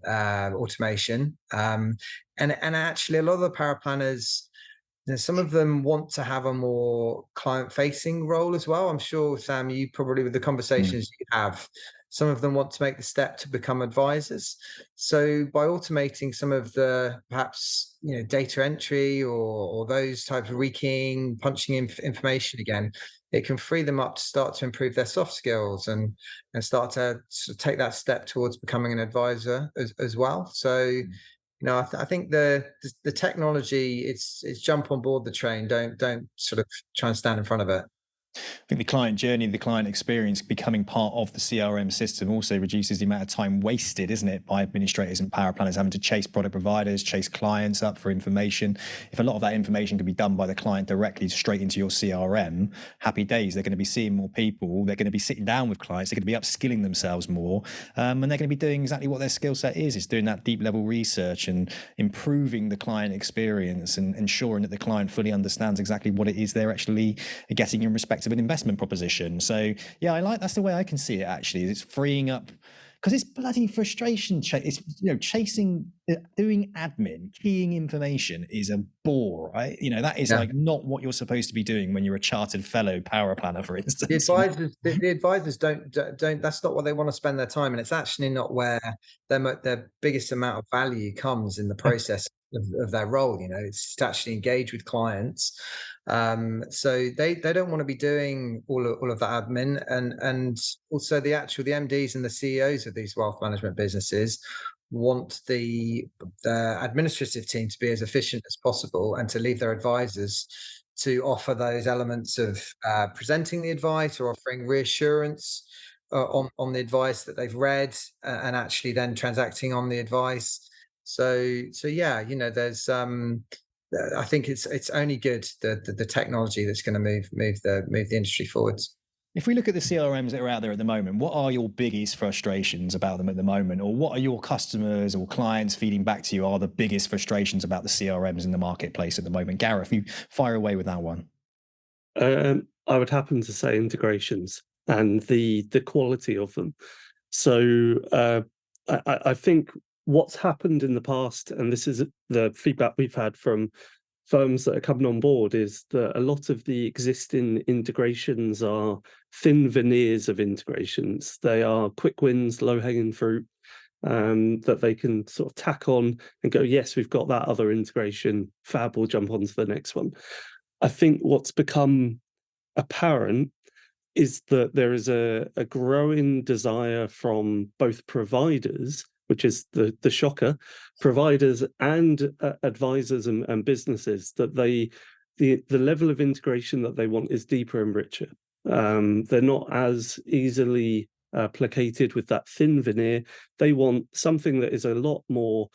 automation. And actually, a lot of the power planners, some of them want to have a more client-facing role as well. I'm sure, Sam, you probably, with the conversations you have, some of them want to make the step to become advisors. So by automating some of the perhaps data entry or those types of rekeying, punching in information again, it can free them up to start to improve their soft skills and start to take that step towards becoming an advisor as well. So I think the technology, it's jump on board the train. Don't sort of try and stand in front of it. I think the client journey, the client experience becoming part of the CRM system also reduces the amount of time wasted, isn't it, by administrators and power planners having to chase product providers, chase clients up for information. If a lot of that information can be done by the client directly straight into your CRM, happy days. They're going to be seeing more people. They're going to be sitting down with clients. They're going to be upskilling themselves more. And they're going to be doing exactly what their skill set is doing that deep level research and improving the client experience and ensuring that the client fully understands exactly what it is they're actually getting in respect of an investment proposition. So yeah, that's the way I can see it. Actually, it's freeing up, because it's bloody frustration. It's chasing, doing admin, keying information is a bore, right? That is like not what you're supposed to be doing when you're a chartered fellow power planner, for instance. The advisors don't. That's not what they want to spend their time, and it's actually not where their biggest amount of value comes in the process of their role. It's to actually engage with clients. So they don't want to be doing all of that admin, and also the MDs and the CEOs of these wealth management businesses want the administrative team to be as efficient as possible and to leave their advisors to offer those elements of presenting the advice or offering reassurance on the advice that they've read, and actually then transacting on the advice. So yeah, there's I think it's only good the technology that's going to move the industry forwards. If we look at the CRMs that are out there at the moment, what are your biggest frustrations about them at the moment? Or what are your customers or clients feeding back to you are the biggest frustrations about the CRMs in the marketplace at the moment? Gareth, you fire away with that one. I would happen to say integrations and the quality of them. So I think what's happened in the past, and this is the feedback we've had from firms that are coming on board, is that a lot of the existing integrations are thin veneers of integrations. They are quick wins, low-hanging fruit, that they can sort of tack on and go, yes, we've got that other integration, fab, we'll jump onto the next one. I think what's become apparent is that there is a growing desire from both providers, which is the shocker, providers and advisors and businesses, that the level of integration that they want is deeper and richer. They're not as easily placated with that thin veneer. They want something that is a lot more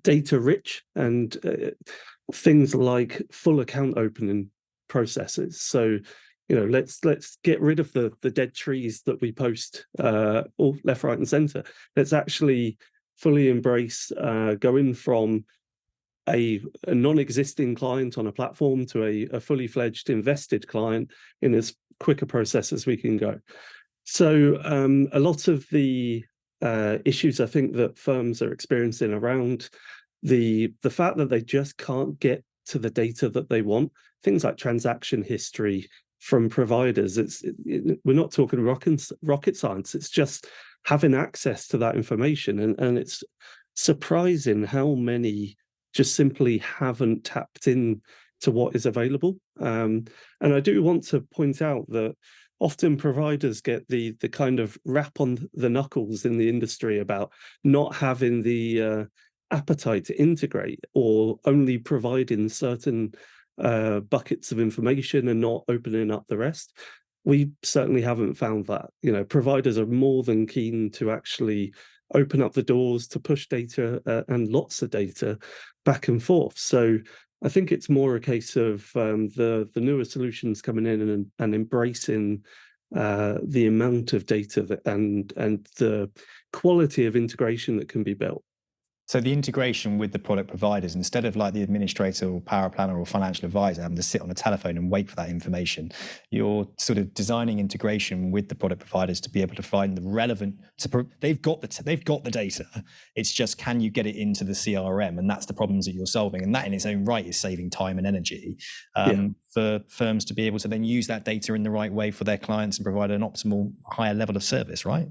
data rich, and things like full account opening processes. So let's get rid of the dead trees that we post all left, right, and centre. Let's actually fully embrace going from a non-existing client on a platform to a fully fledged invested client in as quick a process as we can go. So a lot of the issues I think that firms are experiencing around the fact that they just can't get to the data that they want, things like transaction history from providers. We're not talking rocket science. It's just having access to that information, and it's surprising how many just simply haven't tapped in to what is available. And I do want to point out that often providers get the kind of rap on the knuckles in the industry about not having the appetite to integrate, or only providing certain buckets of information and not opening up the rest. We certainly haven't found that. Providers are more than keen to actually open up the doors to push data and lots of data back and forth. So I think it's more a case of the newer solutions coming in and embracing the amount of data and the quality of integration that can be built. So the integration with the product providers, instead of like the administrator or power planner or financial advisor having to sit on a telephone and wait for that information, you're sort of designing integration with the product providers to be able to find the relevant. They've got the data. It's just, can you get it into the CRM? And that's the problems that you're solving. And that in its own right is saving time and energy for firms to be able to then use that data in the right way for their clients and provide an optimal higher level of service, right?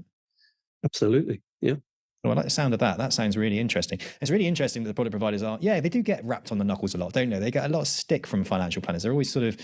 Absolutely. Yeah. Well, I like the sound of that. That sounds really interesting. It's really interesting that the product providers they do get wrapped on the knuckles a lot, don't they? They get a lot of stick from financial planners. They're always sort of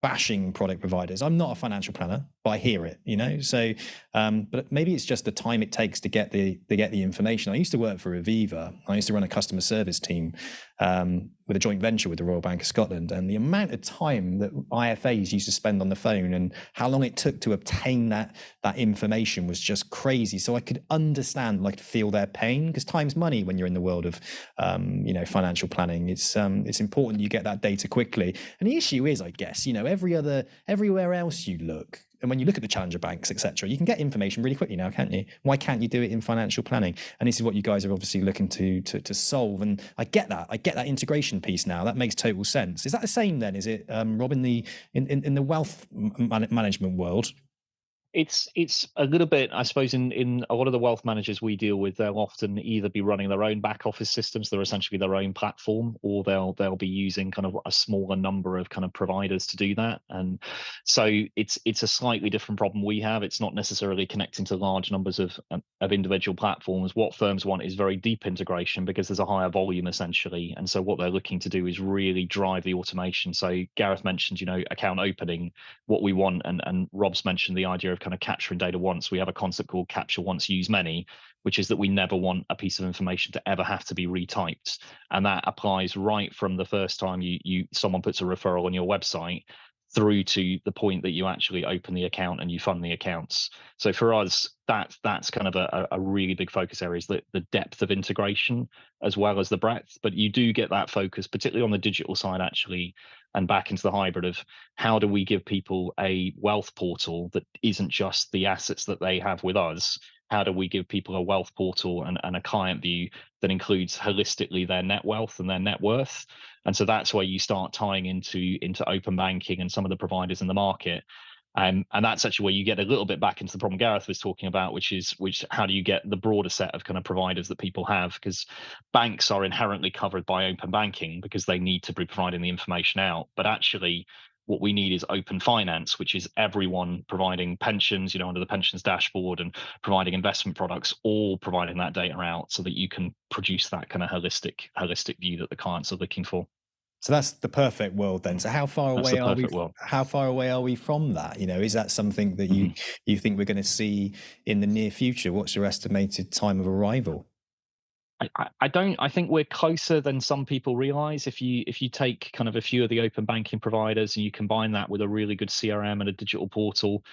bashing product providers. I'm not a financial planner, but I hear it, So, but maybe it's just the time it takes to get the information. I used to work for Aviva. I used to run a customer service team with a joint venture with the Royal Bank of Scotland, and the amount of time that IFAs used to spend on the phone and how long it took to obtain that information was just crazy. So I could understand, like, feel their pain, because time's money when you're in the world of financial planning. It's important you get that data quickly. And the issue is, I guess, everywhere else you look, and when you look at the challenger banks, etc., you can get information really quickly now, can't you? Why can't you do it in financial planning? And this is what you guys are obviously looking to solve. And I get that integration piece now. That makes total sense. Is that the same then? Is it, Rob, in the wealth management world? It's a little bit, I suppose, in a lot of the wealth managers we deal with, they'll often either be running their own back office systems, they're essentially their own platform, or they'll be using kind of a smaller number of kind of providers to do that. And so it's a slightly different problem we have. It's not necessarily connecting to large numbers of individual platforms. What firms want is very deep integration, because there's a higher volume essentially. And so what they're looking to do is really drive the automation. So Gareth mentioned, account opening, what we want, and Rob's mentioned the idea of kind of capturing data once. We have a concept called capture once, use many, which is that we never want a piece of information to ever have to be retyped. And that applies right from the first time someone puts a referral on your website through to the point that you actually open the account and you fund the accounts. So for us, that's kind of a really big focus area, is the depth of integration as well as the breadth. But you do get that focus, particularly on the digital side, actually, and back into the hybrid of how do we give people a wealth portal that isn't just the assets that they have with us? How do we give people a wealth portal and a client view that includes holistically their net wealth and their net worth? And so that's where you start tying into open banking and some of the providers in the market. And that's actually where you get a little bit back into the problem Gareth was talking about, which how do you get the broader set of kind of providers that people have? Because banks are inherently covered by open banking because they need to be providing the information out. But actually, what we need is open finance, which is everyone providing pensions, under the pensions dashboard, and providing investment products, all providing that data out so that you can produce that kind of holistic view that the clients are looking for. So that's the perfect world then. So how far away are we? How far away are we from that? Is that something that you think we're going to see in the near future? What's your estimated time of arrival? I think we're closer than some people realize. If you take kind of a few of the open banking providers and you combine that with a really good CRM and a digital portal,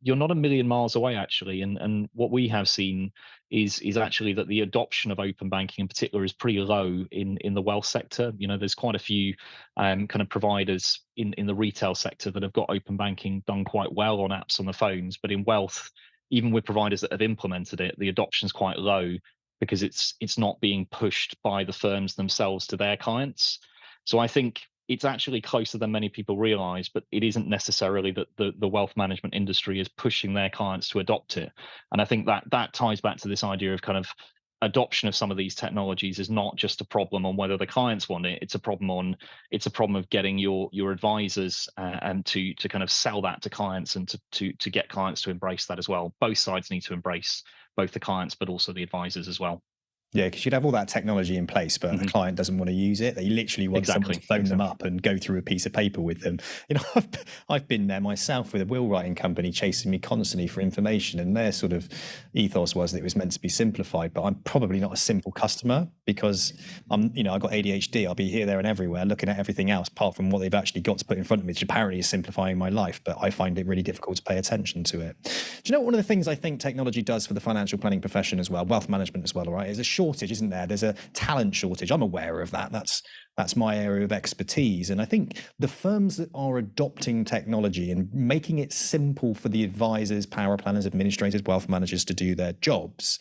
you're not a million miles away actually. And what we have seen is actually that the adoption of open banking in particular is pretty low in the wealth sector. There's quite a few kind of providers in the retail sector that have got open banking done quite well on apps on the phones, but in wealth, even with providers that have implemented it, the adoption's quite low, because it's not being pushed by the firms themselves to their clients. So I think it's actually closer than many people realize, but it isn't necessarily that the wealth management industry is pushing their clients to adopt it. And I think that ties back to this idea of kind of adoption of some of these technologies is not just a problem on whether the clients want it. It's a problem of getting your advisors and to kind of sell that to clients and to get clients to embrace that as well. Both sides need to embrace both the clients but also the advisors as well. Yeah, because you'd have all that technology in place, but the client doesn't want to use it. They literally want someone to phone them up and go through a piece of paper with them. I've been there myself with a will writing company chasing me constantly for information, and their sort of ethos was that it was meant to be simplified. But I'm probably not a simple customer because I've got ADHD. I'll be here, there, and everywhere looking at everything else apart from what they've actually got to put in front of me, which apparently is simplifying my life. But I find it really difficult to pay attention to it. Do you know what one of the things I think technology does for the financial planning profession as well, wealth management as well, all right, is a shortage, isn't there? There's a talent shortage. I'm aware of that. That's my area of expertise. And I think the firms that are adopting technology and making it simple for the advisors, power planners, administrators, wealth managers to do their jobs,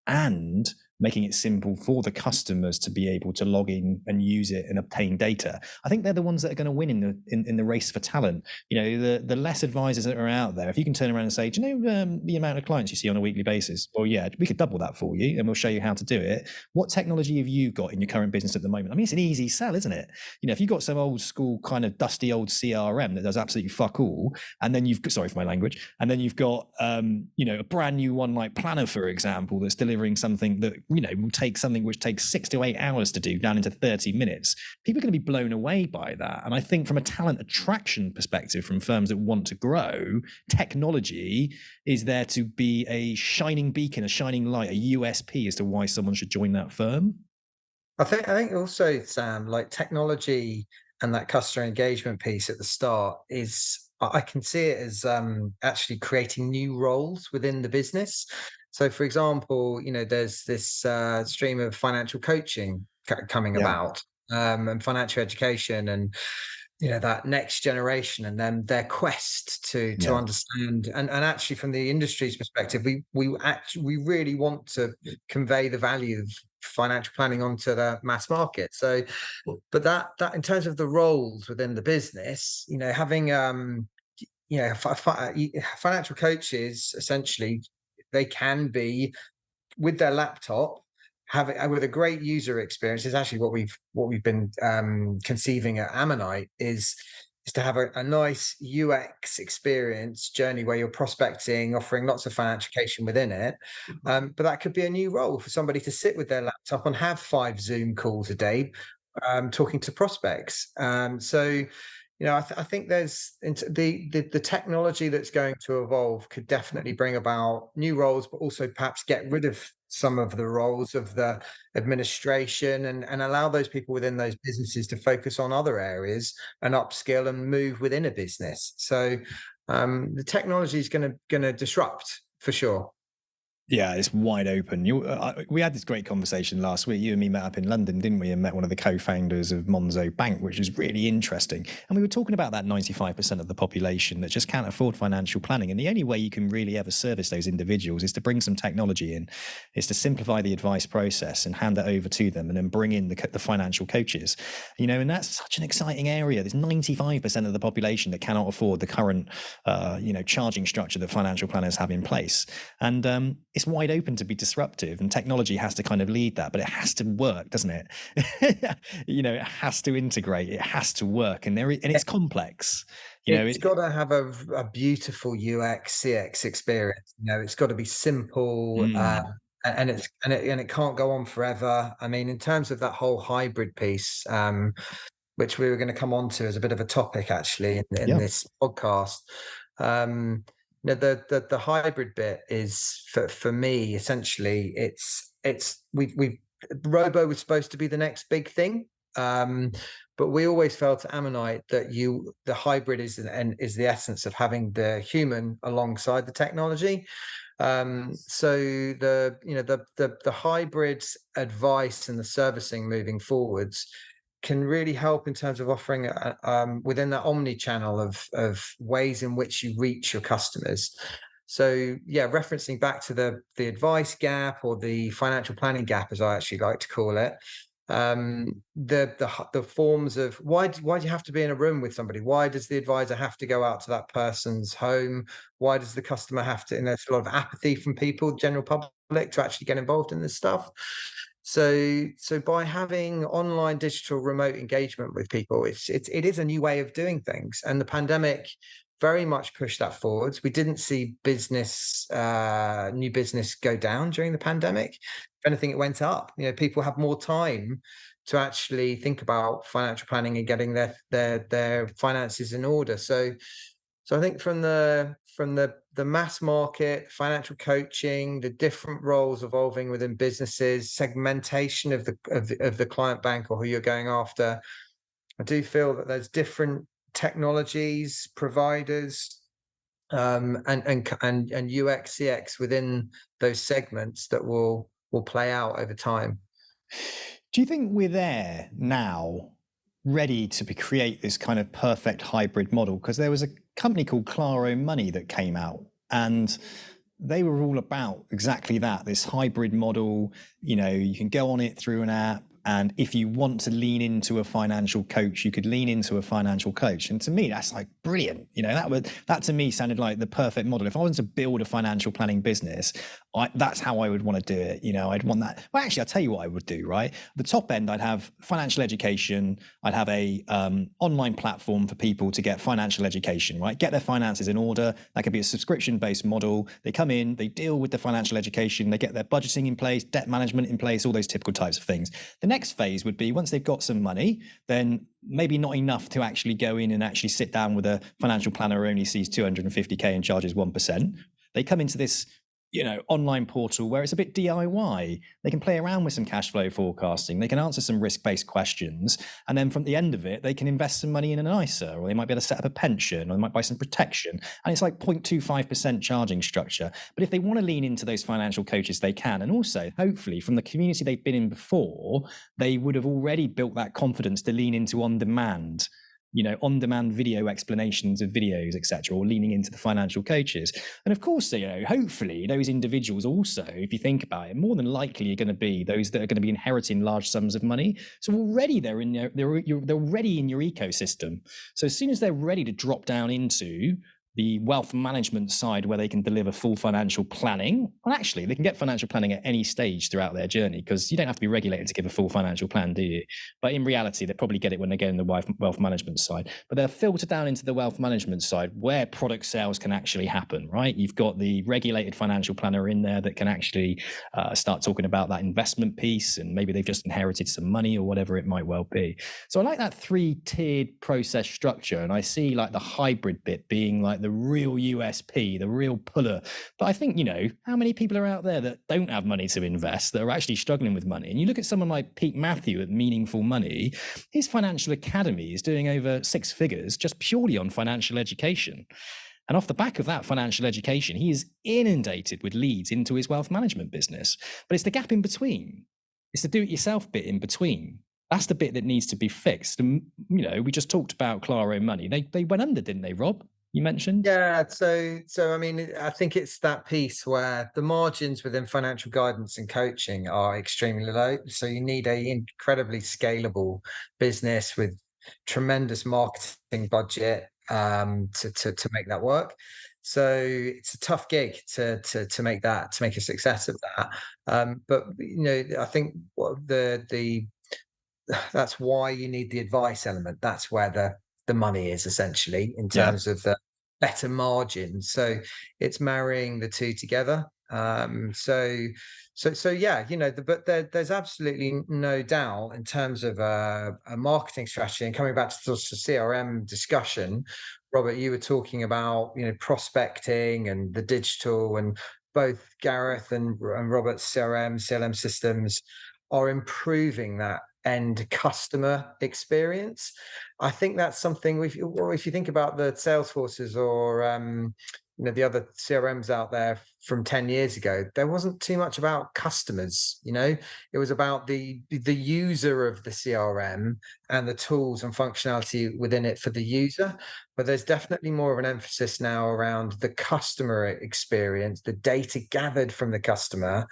and making it simple for the customers to be able to log in and use it and obtain data, I think they're the ones that are going to win in the race for talent. The less advisors that are out there, if you can turn around and say, do you know the amount of clients you see on a weekly basis? Well, yeah, we could double that for you and we'll show you how to do it. What technology have you got in your current business at the moment? I mean, it's an easy sell, isn't it? If you've got some old school kind of dusty old CRM that does absolutely fuck all, and then you've got, sorry for my language, and then you've got a brand new one like Plannr, for example, that's delivering something that will take something which takes 6 to 8 hours to do down into 30 minutes. People are going to be blown away by that. And I think from a talent attraction perspective, from firms that want to grow, technology is there to be a shining beacon, a shining light, a USP as to why someone should join that firm. I think also, Sam, like technology and that customer engagement piece at the start I can see it as actually creating new roles within the business. So, for example, there's this stream of financial coaching coming about, and financial education, and that next generation, and then their quest to understand, and actually from the industry's perspective, we really want to convey the value of financial planning onto the mass market. So, but that in terms of the roles within the business, having financial coaches, essentially, they can be with their laptop, with a great user experience. Is actually what we've been conceiving at Ammonite is to have a nice UX experience journey where you're prospecting, offering lots of financial education within it. But that could be a new role for somebody to sit with their laptop and have 5 Zoom calls a day, talking to prospects. I think there's the technology that's going to evolve could definitely bring about new roles, but also perhaps get rid of some of the roles of the administration and allow those people within those businesses to focus on other areas and upskill and move within a business. So the technology is going to disrupt for sure. Yeah, it's wide open. We had this great conversation last week. You and me met up in London, didn't we? And met one of the co-founders of Monzo Bank, which was really interesting. And we were talking about that 95% of the population that just can't afford financial planning. And the only way you can really ever service those individuals is to bring some technology in, is to simplify the advice process and hand it over to them, and then bring in the financial coaches. And that's such an exciting area. There's 95% of the population that cannot afford the current, charging structure that financial planners have in place. And it's wide open to be disruptive, and technology has to kind of lead that, but it has to work, doesn't it? It has to integrate, it has to work, and it's complex. It's got to have a beautiful UX CX experience. It's got to be simple, and it can't go on forever. I mean, in terms of that whole hybrid piece, which we were going to come on to as a bit of a topic actually in this podcast. The hybrid bit is for me essentially we've Robo was supposed to be the next big thing. But we always felt at Ammonite that the hybrid is the essence of having the human alongside the technology. So the hybrid advice and the servicing moving forwards can really help in terms of offering within that omni-channel of ways in which you reach your customers. So yeah, referencing back to the advice gap, or the financial planning gap, as I actually like to call it, the forms of why do you have to be in a room with somebody? Why does the advisor have to go out to that person's home? Why does the customer have to? And there's a lot of apathy from people, general public, to actually get involved in this stuff. So by having online, digital, remote engagement with people, it is a new way of doing things, and the pandemic very much pushed that forwards. We didn't see new business go down during the pandemic. If anything, it went up. People have more time to actually think about financial planning and getting their finances in order. So I think from the mass market, financial coaching, the different roles evolving within businesses, segmentation of the client bank or who you're going after, I do feel that there's different technologies, providers, and UX, CX within those segments that will play out over time. Do you think we're there now, ready to create this kind of perfect hybrid model? Because there was a company called Claro Money that came out, and they were all about exactly that, this hybrid model. You can go on it through an app, and if you want to lean into a financial coach, you could lean into a financial coach. And to me, that's like brilliant. That to me sounded like the perfect model. If I wanted to build a financial planning business, that's how I would want to do it. I'd want that. Well, actually, I'll tell you what I would do, right? The top end, I'd have financial education. I'd have a online platform for people to get financial education, right? Get their finances in order. That could be a subscription-based model. They come in, they deal with the financial education, they get their budgeting in place, debt management in place, all those typical types of things. The next phase would be, once they've got some money, then maybe not enough to actually go in and actually sit down with a financial planner who only sees 250k and charges 1%. They come into this online portal where it's a bit DIY. They can play around with some cash flow forecasting. They can answer some risk-based questions. And then from the end of it, they can invest some money in an ISA, or they might be able to set up a pension, or they might buy some protection. And it's like 0.25% charging structure. But if they want to lean into those financial coaches, they can. And also, hopefully, from the community they've been in before, they would have already built that confidence to lean into on-demand video explanations of videos, etc., or leaning into the financial coaches. And of course, hopefully those individuals also, if you think about it, more than likely are going to be those that are going to be inheriting large sums of money. So already they're already in your ecosystem. So as soon as they're ready to drop down into the wealth management side, where they can deliver full financial planning. Well, actually, they can get financial planning at any stage throughout their journey, because you don't have to be regulated to give a full financial plan, do you? But in reality, they probably get it when they get in the wealth management side. But they're filtered down into the wealth management side, where product sales can actually happen, right? You've got the regulated financial planner in there that can actually start talking about that investment piece, and maybe they've just inherited some money or whatever it might well be. So I like that 3-tiered process structure, and I see like the hybrid bit being like the real USP, the real puller. But I think, how many people are out there that don't have money to invest, that are actually struggling with money? And you look at someone like Pete Matthew at Meaningful Money, his financial academy is doing over 6 figures just purely on financial education. And off the back of that financial education, he is inundated with leads into his wealth management business. But it's the gap in between. It's the do-it-yourself bit in between. That's the bit that needs to be fixed. And, we just talked about Claro Money. They went under, didn't they, Rob? You mentioned? Yeah, so I mean, I think it's that piece where the margins within financial guidance and coaching are extremely low. So you need a incredibly scalable business with tremendous marketing budget to make that work. So it's a tough gig to make a success of that. But I think that's why you need the advice element. That's where the money is, essentially, in terms of the better margins. So it's marrying the two together. So yeah, but there's absolutely no doubt in terms of a marketing strategy. And coming back to the CRM discussion, Robert, you were talking about prospecting and the digital, and both Gareth and Robert's CRM systems are improving that end customer experience. I think that's something, if you think about the Salesforces or the other CRMs out there from 10 years ago, there wasn't too much about customers. It was about the user of the CRM and the tools and functionality within it for the user. But there's definitely more of an emphasis now around the customer experience, the data gathered from the customer,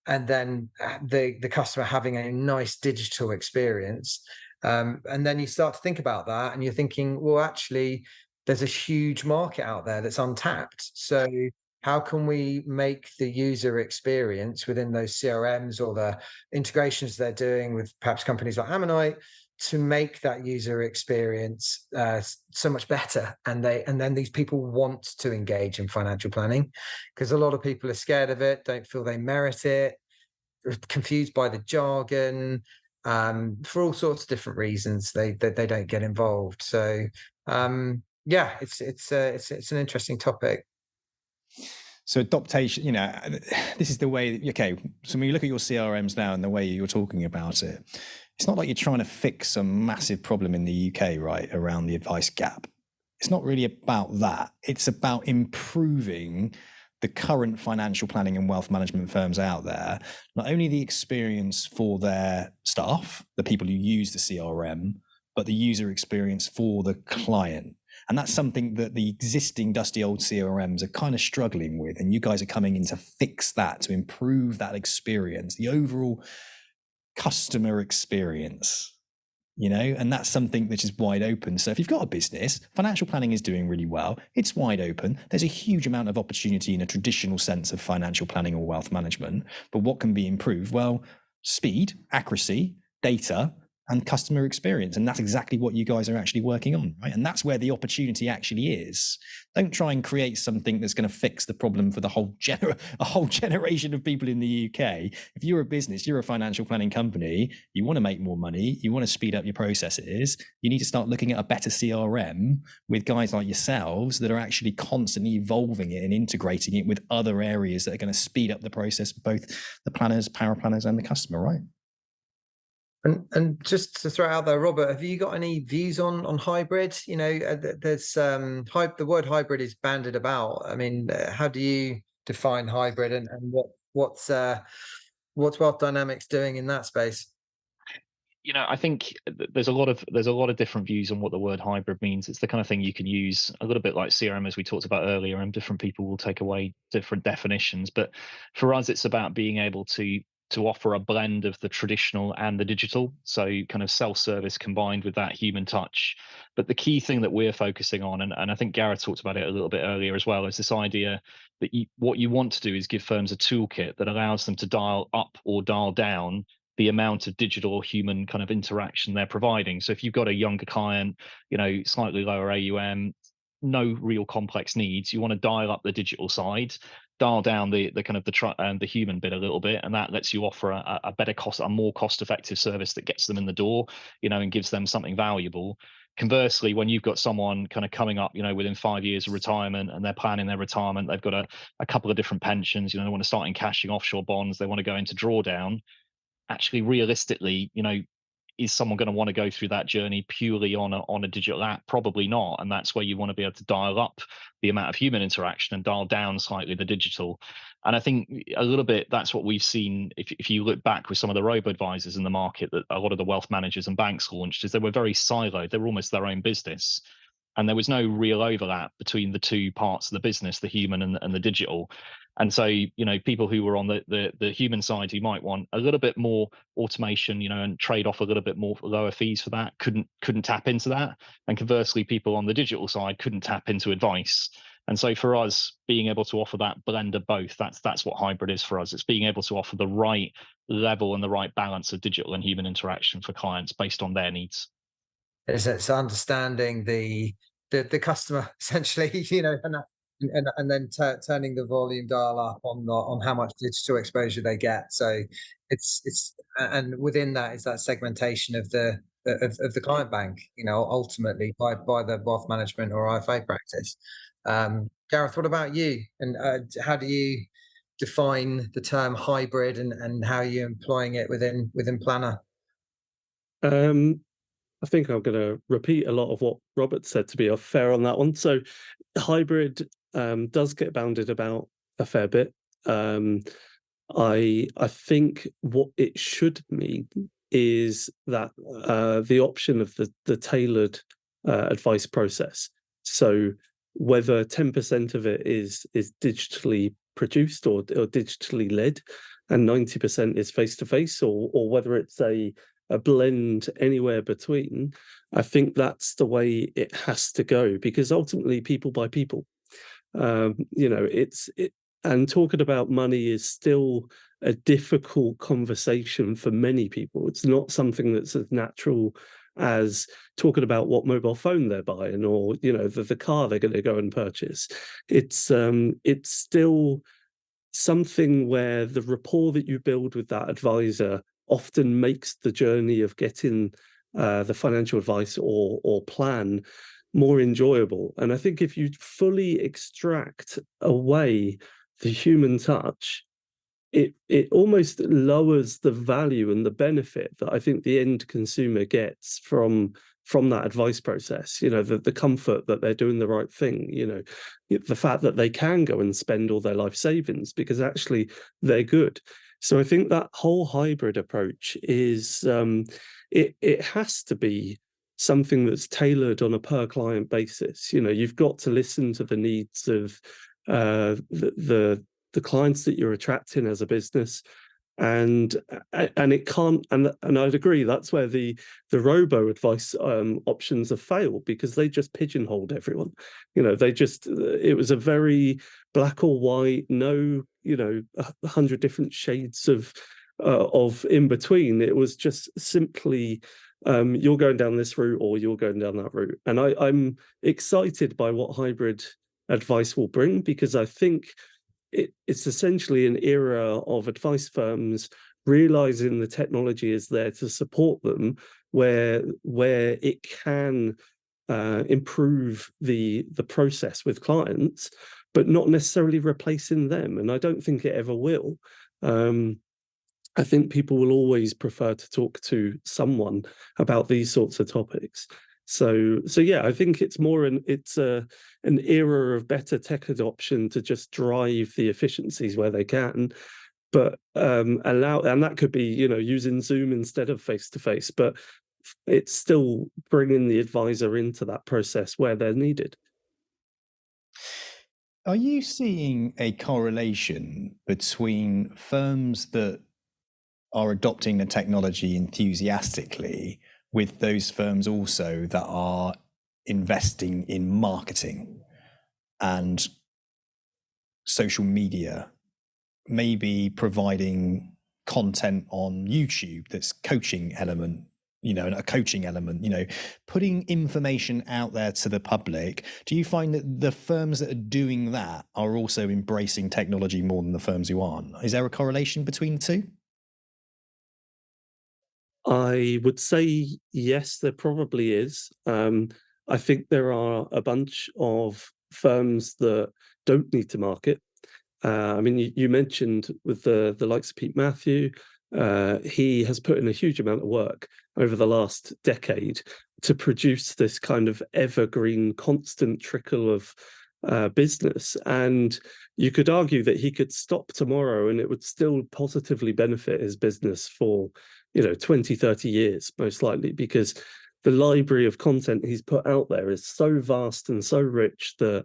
and then the customer having a nice digital experience. And then you start to think about that and you're thinking, well, actually, there's a huge market out there that's untapped. So how can we make the user experience within those CRMs or the integrations they're doing with perhaps companies like Ammonite to make that user experience so much better? And then these people want to engage in financial planning, because a lot of people are scared of it, don't feel they merit it, are confused by the jargon, for all sorts of different reasons they don't get involved. So yeah, it's an interesting topic. So adaptation, this is the way. Okay, so when you look at your CRMs now and the way you're talking about it, it's not like you're trying to fix some massive problem in the UK, right, around the advice gap. It's not really about that. It's about improving the current financial planning and wealth management firms out there, not only the experience for their staff, the people who use the CRM, but the user experience for the client. And that's something that the existing dusty old CRMs are kind of struggling with. And you guys are coming in to fix that, to improve that experience, the overall customer experience, and that's something that is wide open. So if you've got a business, financial planning is doing really well. It's wide open. There's a huge amount of opportunity in a traditional sense of financial planning or wealth management. But what can be improved? Well, speed, accuracy, data, and customer experience. And that's exactly what you guys are actually working on, right? And that's where the opportunity actually is. Don't try and create something that's going to fix the problem for the whole generation of people in the UK. If you're a business, you're a financial planning company, you want to make more money, you want to speed up your processes, you need to start looking at a better CRM with guys like yourselves that are actually constantly evolving it and integrating it with other areas that are going to speed up the process for both the planners, paraplanners, and the customer, right? And just to throw out there, Robert, have you got any views on hybrid? There's the word hybrid is bandied about. I mean, how do you define hybrid, and what's Wealth Dynamix doing in that space? I think there's a lot of different views on what the word hybrid means. It's the kind of thing you can use a little bit like CRM, as we talked about earlier, and different people will take away different definitions. But for us, it's about being able to offer a blend of the traditional and the digital, so kind of self-service combined with that human touch. But the key thing that we're focusing on, and I think Gareth talked about it a little bit earlier as well, is this idea that what you want to do is give firms a toolkit that allows them to dial up or dial down the amount of digital or human kind of interaction they're providing. So if you've got a younger client, slightly lower AUM, no real complex needs, you want to dial up the digital side, dial down the kind of the human bit a little bit, and that lets you offer a better cost, a more cost-effective service that gets them in the door, and gives them something valuable. Conversely, when you've got someone kind of coming up, within 5 years of retirement, and they're planning their retirement, they've got a couple of different pensions, they want to start in cashing offshore bonds, they want to go into drawdown. Actually, realistically, is someone going to want to go through that journey purely on a digital app? Probably not. And that's where you want to be able to dial up the amount of human interaction and dial down slightly the digital. And I think a little bit that's what we've seen. If you look back with some of the robo-advisors in the market that a lot of the wealth managers and banks launched, is they were very siloed. They were almost their own business. And there was no real overlap between the two parts of the business, the human and the digital. And so, people who were on the human side who might want a little bit more automation, and trade off a little bit more lower fees for that, couldn't tap into that. And conversely, people on the digital side couldn't tap into advice. And so for us, being able to offer that blend of both, that's what hybrid is for us. It's being able to offer the right level and the right balance of digital and human interaction for clients based on their needs. It's understanding the customer essentially, and then turning the volume dial up on how much digital exposure they get. So it's and within that is that segmentation of the client bank, ultimately by the wealth management or IFA practice. Gareth, what about you? And how do you define the term hybrid and how you're employing it within Plannr? I think I'm going to repeat a lot of what Robert said, to be fair on that one. So hybrid does get bounded about a fair bit. I think what it should mean is that the option of the tailored advice process. So whether 10% of it is digitally produced or digitally led, and 90% is face-to-face, or whether it's a blend anywhere between, I think that's the way it has to go, because ultimately people buy people. And talking about money is still a difficult conversation for many people. It's not something that's as natural as talking about what mobile phone they're buying, or the car they're going to go and purchase. It's still something where the rapport that you build with that advisor often makes the journey of getting the financial advice or plan more enjoyable. And I think if you fully extract away the human touch, it almost lowers the value and the benefit that I think the end consumer gets from that advice process. The comfort that they're doing the right thing, the fact that they can go and spend all their life savings because actually they're good. So I think that whole hybrid approach is it has to be something that's tailored on a per client basis. You've got to listen to the needs of the clients that you're attracting as a business, and it can't. And I'd agree that's where the robo advice options have failed, because they just pigeonholed everyone. It was a very black or white, no 100 different shades of in between. It was just simply you're going down this route or you're going down that route. And I'm excited by what hybrid advice will bring, because I think it's essentially an era of advice firms realizing the technology is there to support them, where it can improve the process with clients, but not necessarily replacing them. And I don't think it ever will. I think people will always prefer to talk to someone about these sorts of topics. So yeah, I think it's more an era of better tech adoption to just drive the efficiencies where they can, but and that could be using Zoom instead of face-to-face, but it's still bringing the advisor into that process where they're needed. Are you seeing a correlation between firms that are adopting the technology enthusiastically with those firms also that are investing in marketing and social media, maybe providing content on YouTube that's coaching element, a coaching element, putting information out there to the public? Do you find that the firms that are doing that are also embracing technology more than the firms who aren't? Is there a correlation between the two? I would say yes, there probably is. I think there are a bunch of firms that don't need to market. I mean, you mentioned with the likes of Pete Matthew, he has put in a huge amount of work over the last decade to produce this kind of evergreen, constant trickle of business. And you could argue that he could stop tomorrow and it would still positively benefit his business for 20, 30 years, most likely, because the library of content he's put out there is so vast and so rich that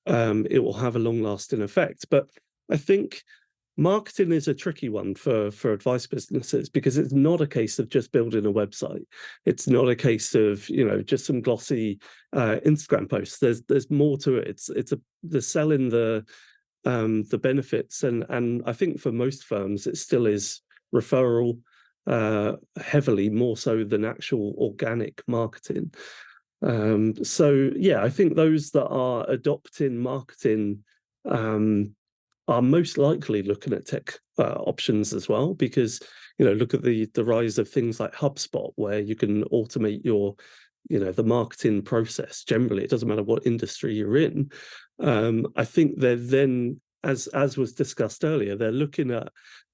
it will have a long-lasting effect. But I think marketing is a tricky one for advice businesses, because it's not a case of just building a website. It's not a case of just some glossy Instagram posts. There's more to it. It's the selling the benefits, and I think for most firms it still is referral heavily, more so than actual organic marketing. So yeah, I think those that are adopting marketing are most likely looking at tech options as well, because look at the rise of things like HubSpot, where you can automate your the marketing process. Generally, it doesn't matter what industry you're in. I think they're then as was discussed earlier, they're looking at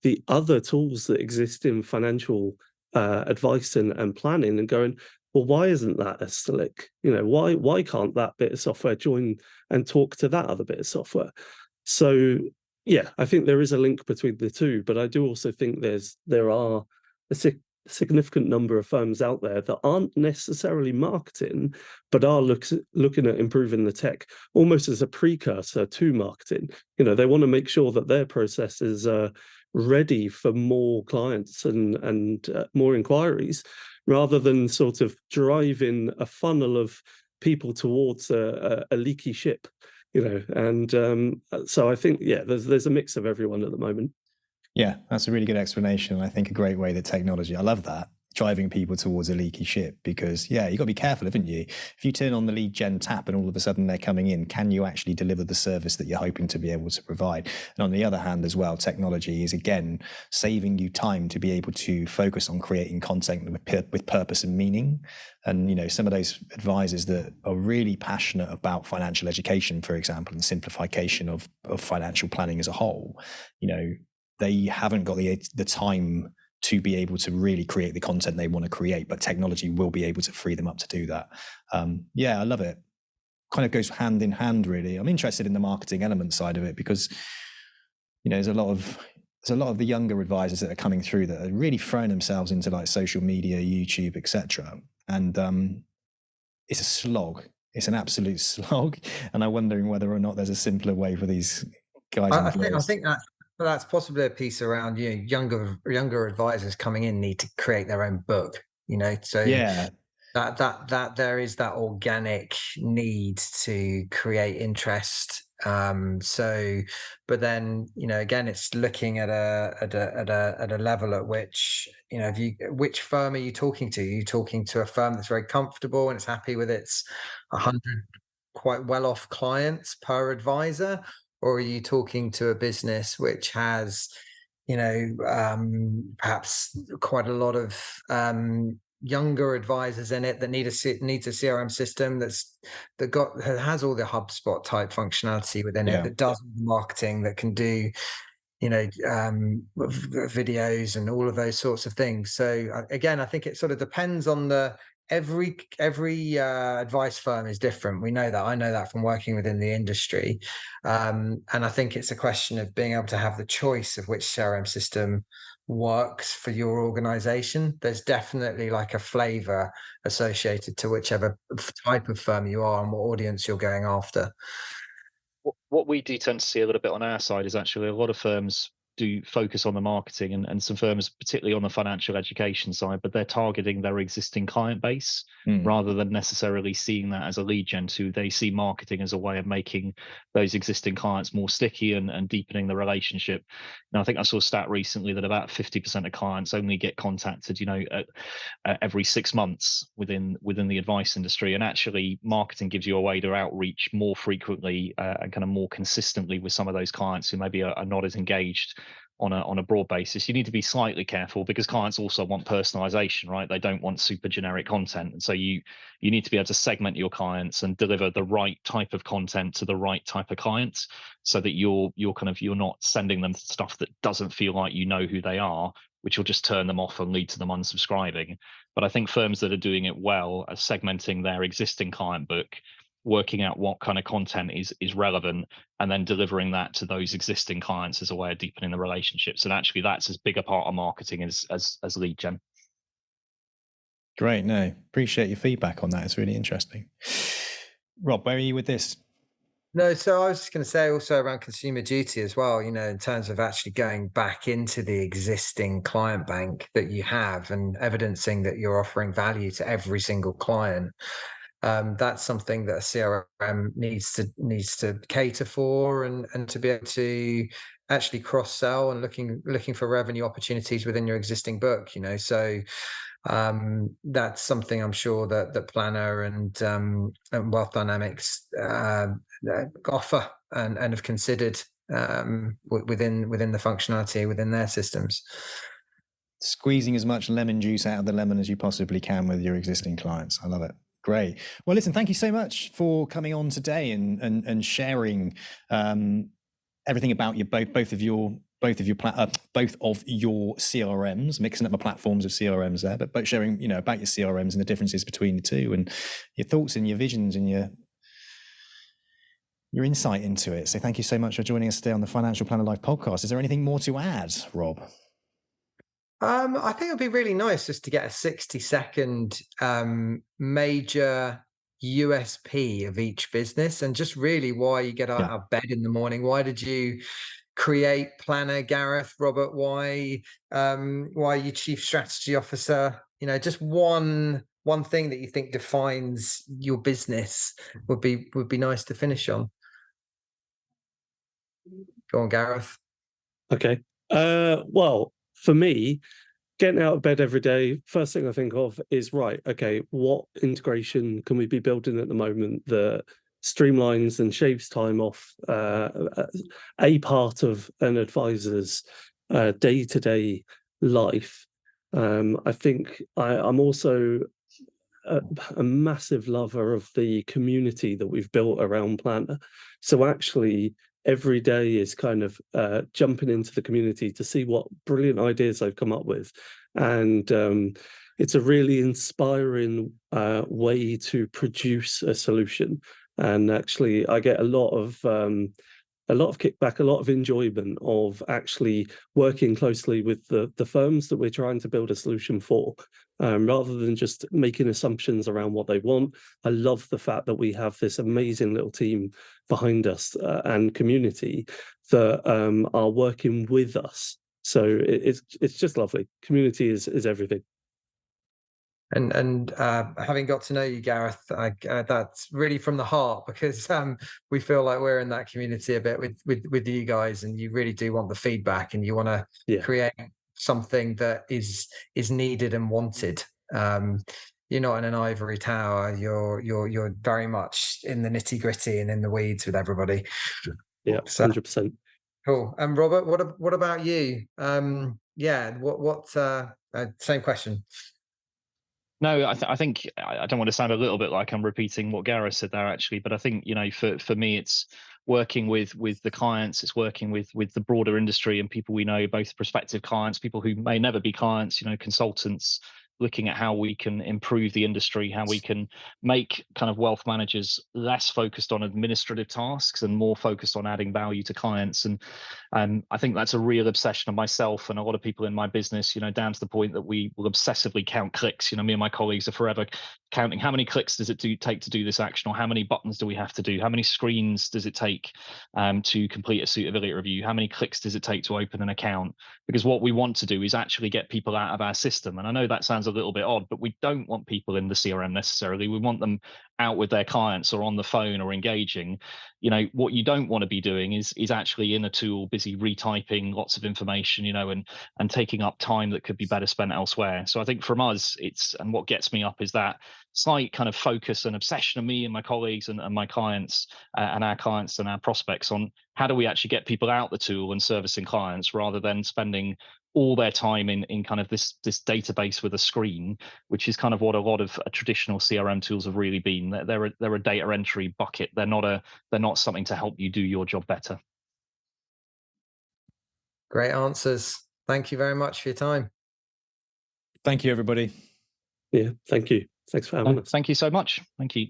the other tools that exist in financial advice and planning and going, well, why isn't that as slick? Why can't that bit of software join and talk to that other bit of software? So yeah, I think there is a link between the two, but I do also think there are a significant number of firms out there that aren't necessarily marketing, but are looking at improving the tech almost as a precursor to marketing. They want to make sure that their processes are ready for more clients and more inquiries, rather than sort of driving a funnel of people towards a leaky ship. And so I think, yeah, there's a mix of everyone at the moment. Yeah, that's a really good explanation. I think a great way that technology, I love that, driving people towards a leaky ship, because yeah, you've got to be careful, haven't you? If you turn on the lead gen tap and all of a sudden they're coming in, can you actually deliver the service that you're hoping to be able to provide? And on the other hand as well, technology is again saving you time to be able to focus on creating content with purpose and meaning. And some of those advisors that are really passionate about financial education, for example, and simplification of financial planning as a whole, they haven't got the time to be able to really create the content they want to create, but technology will be able to free them up to do that. Yeah, I love it. Kind of goes hand in hand, really. I'm interested in the marketing element side of it because, there's a lot of the younger advisors that are coming through that are really throwing themselves into like social media, YouTube, etc. And it's a slog. It's an absolute slog. And I'm wondering whether or not there's a simpler way for these guys. I think that's possibly a piece around younger advisors coming in need to create their own book. So yeah, that there is that organic need to create interest. But then again, it's looking at a level at which which firm are you talking to? Are you talking to a firm that's very comfortable and it's happy with its 100 quite well off clients per advisor? Or are you talking to a business which has, perhaps quite a lot of younger advisors in it that needs a CRM system that has all the HubSpot type functionality within it, that does marketing, that can do videos and all of those sorts of things. So again, I think it sort of depends on every advice firm is different. We know that. I know that from working within the industry. And I think it's a question of being able to have the choice of which CRM system works for your organization. There's definitely like a flavor associated to whichever type of firm you are and what audience you're going after. What we do tend to see a little bit on our side is actually a lot of firms do focus on the marketing and some firms, particularly on the financial education side, but they're targeting their existing client base rather than necessarily seeing that as a lead gen tool. They see marketing as a way of making those existing clients more sticky and deepening the relationship. Now, I think I saw a stat recently that about 50% of clients only get contacted, every 6 months within the advice industry. And actually, marketing gives you a way to outreach more frequently and kind of more consistently with some of those clients who maybe are not as engaged on a broad basis. You need to be slightly careful because clients also want personalization, right? They don't want super generic content. And so you need to be able to segment your clients and deliver the right type of content to the right type of clients so that you're not sending them stuff that doesn't feel like you know who they are, which will just turn them off and lead to them unsubscribing. But I think firms that are doing it well are segmenting their existing client book, working out what kind of content is relevant, and then delivering that to those existing clients as a way of deepening the relationships. And actually, that's as big a part of marketing as lead gen. Great. No, appreciate your feedback on that. It's really interesting. Rob, where are you with this? No, so I was just going to say also around consumer duty as well, in terms of actually going back into the existing client bank that you have and evidencing that you're offering value to every single client. That's something that a CRM needs to cater for and to be able to actually cross sell and looking for revenue opportunities within your existing book. So that's something I'm sure that Plannr and Wealth Dynamix offer and have considered within the functionality within their systems. Squeezing as much lemon juice out of the lemon as you possibly can with your existing clients. I love it. Great. Well, listen, thank you so much for coming on today and sharing everything about your both of your CRMs, mixing up my platforms of CRMs there, but both sharing, you know, about your CRMs and the differences between the two, and your thoughts and your visions and your insight into it. So thank you so much for joining us today on the Financial Planner Live podcast. Is there anything more to add, Rob? I think it'd be really nice just to get a 60-second major USP of each business, and just really why you get out of bed in the morning. Why did you create Plannr, Gareth, Robert? Why are you Chief Strategy Officer? You know, just one thing that you think defines your business would be nice to finish on. Go on, Gareth. Okay. Well, for me, getting out of bed every day, first thing I think of is, right, okay, what integration can we be building at the moment that streamlines and shaves time off a part of an advisor's day-to-day life? I think I'm also a massive lover of the community that we've built around Plannr. So actually, every day is kind of jumping into the community to see what brilliant ideas they've come up with. And it's a really inspiring way to produce a solution. And actually, I get a lot of kickback, a lot of enjoyment of actually working closely with the firms that we're trying to build a solution for, rather than just making assumptions around what they want. I love the fact that we have this amazing little team behind us and community that are working with us. So it's just lovely. Community is everything. And having got to know you, Gareth, that's really from the heart, because we feel like we're in that community a bit with you guys, and you really do want the feedback, and you want to create something that is needed and wanted. You're not in an ivory tower. You're very much in the nitty gritty and in the weeds with everybody. Yeah, 100%. Cool. And Robert, what about you? Same question. No, I think I don't want to sound a little bit like I'm repeating what Gareth said there, actually, but I think, you know, for me, it's working with the clients, it's working with the broader industry and people we know, both prospective clients, people who may never be clients, you know, consultants, looking at how we can improve the industry, how we can make kind of wealth managers less focused on administrative tasks and more focused on adding value to clients. And I think that's a real obsession of myself and a lot of people in my business, you know, down to the point that we will obsessively count clicks. You know, me and my colleagues are forever counting how many clicks does it take to do this action, or how many buttons do we have to do, how many screens does it take to complete a suitability review, how many clicks does it take to open an account? Because what we want to do is actually get people out of our system. And I know that sounds a little bit odd, but we don't want people in the CRM necessarily. We want them out with their clients or on the phone or engaging. You know, what you don't want to be doing is actually in a tool busy retyping lots of information, you know, and taking up time that could be better spent elsewhere. So I think from us, and what gets me up is that slight kind of focus and obsession of me and my colleagues and my clients and our clients and our prospects on how do we actually get people out the tool and servicing clients, rather than spending all their time in kind of this database with a screen, which is kind of what a lot of traditional CRM tools have really been. They're a data entry bucket. They're not something to help you do your job better. Great answers. Thank you very much for your time. Thank you, everybody. Yeah, thank you. Thanks for having us. Thank you so much. Thank you.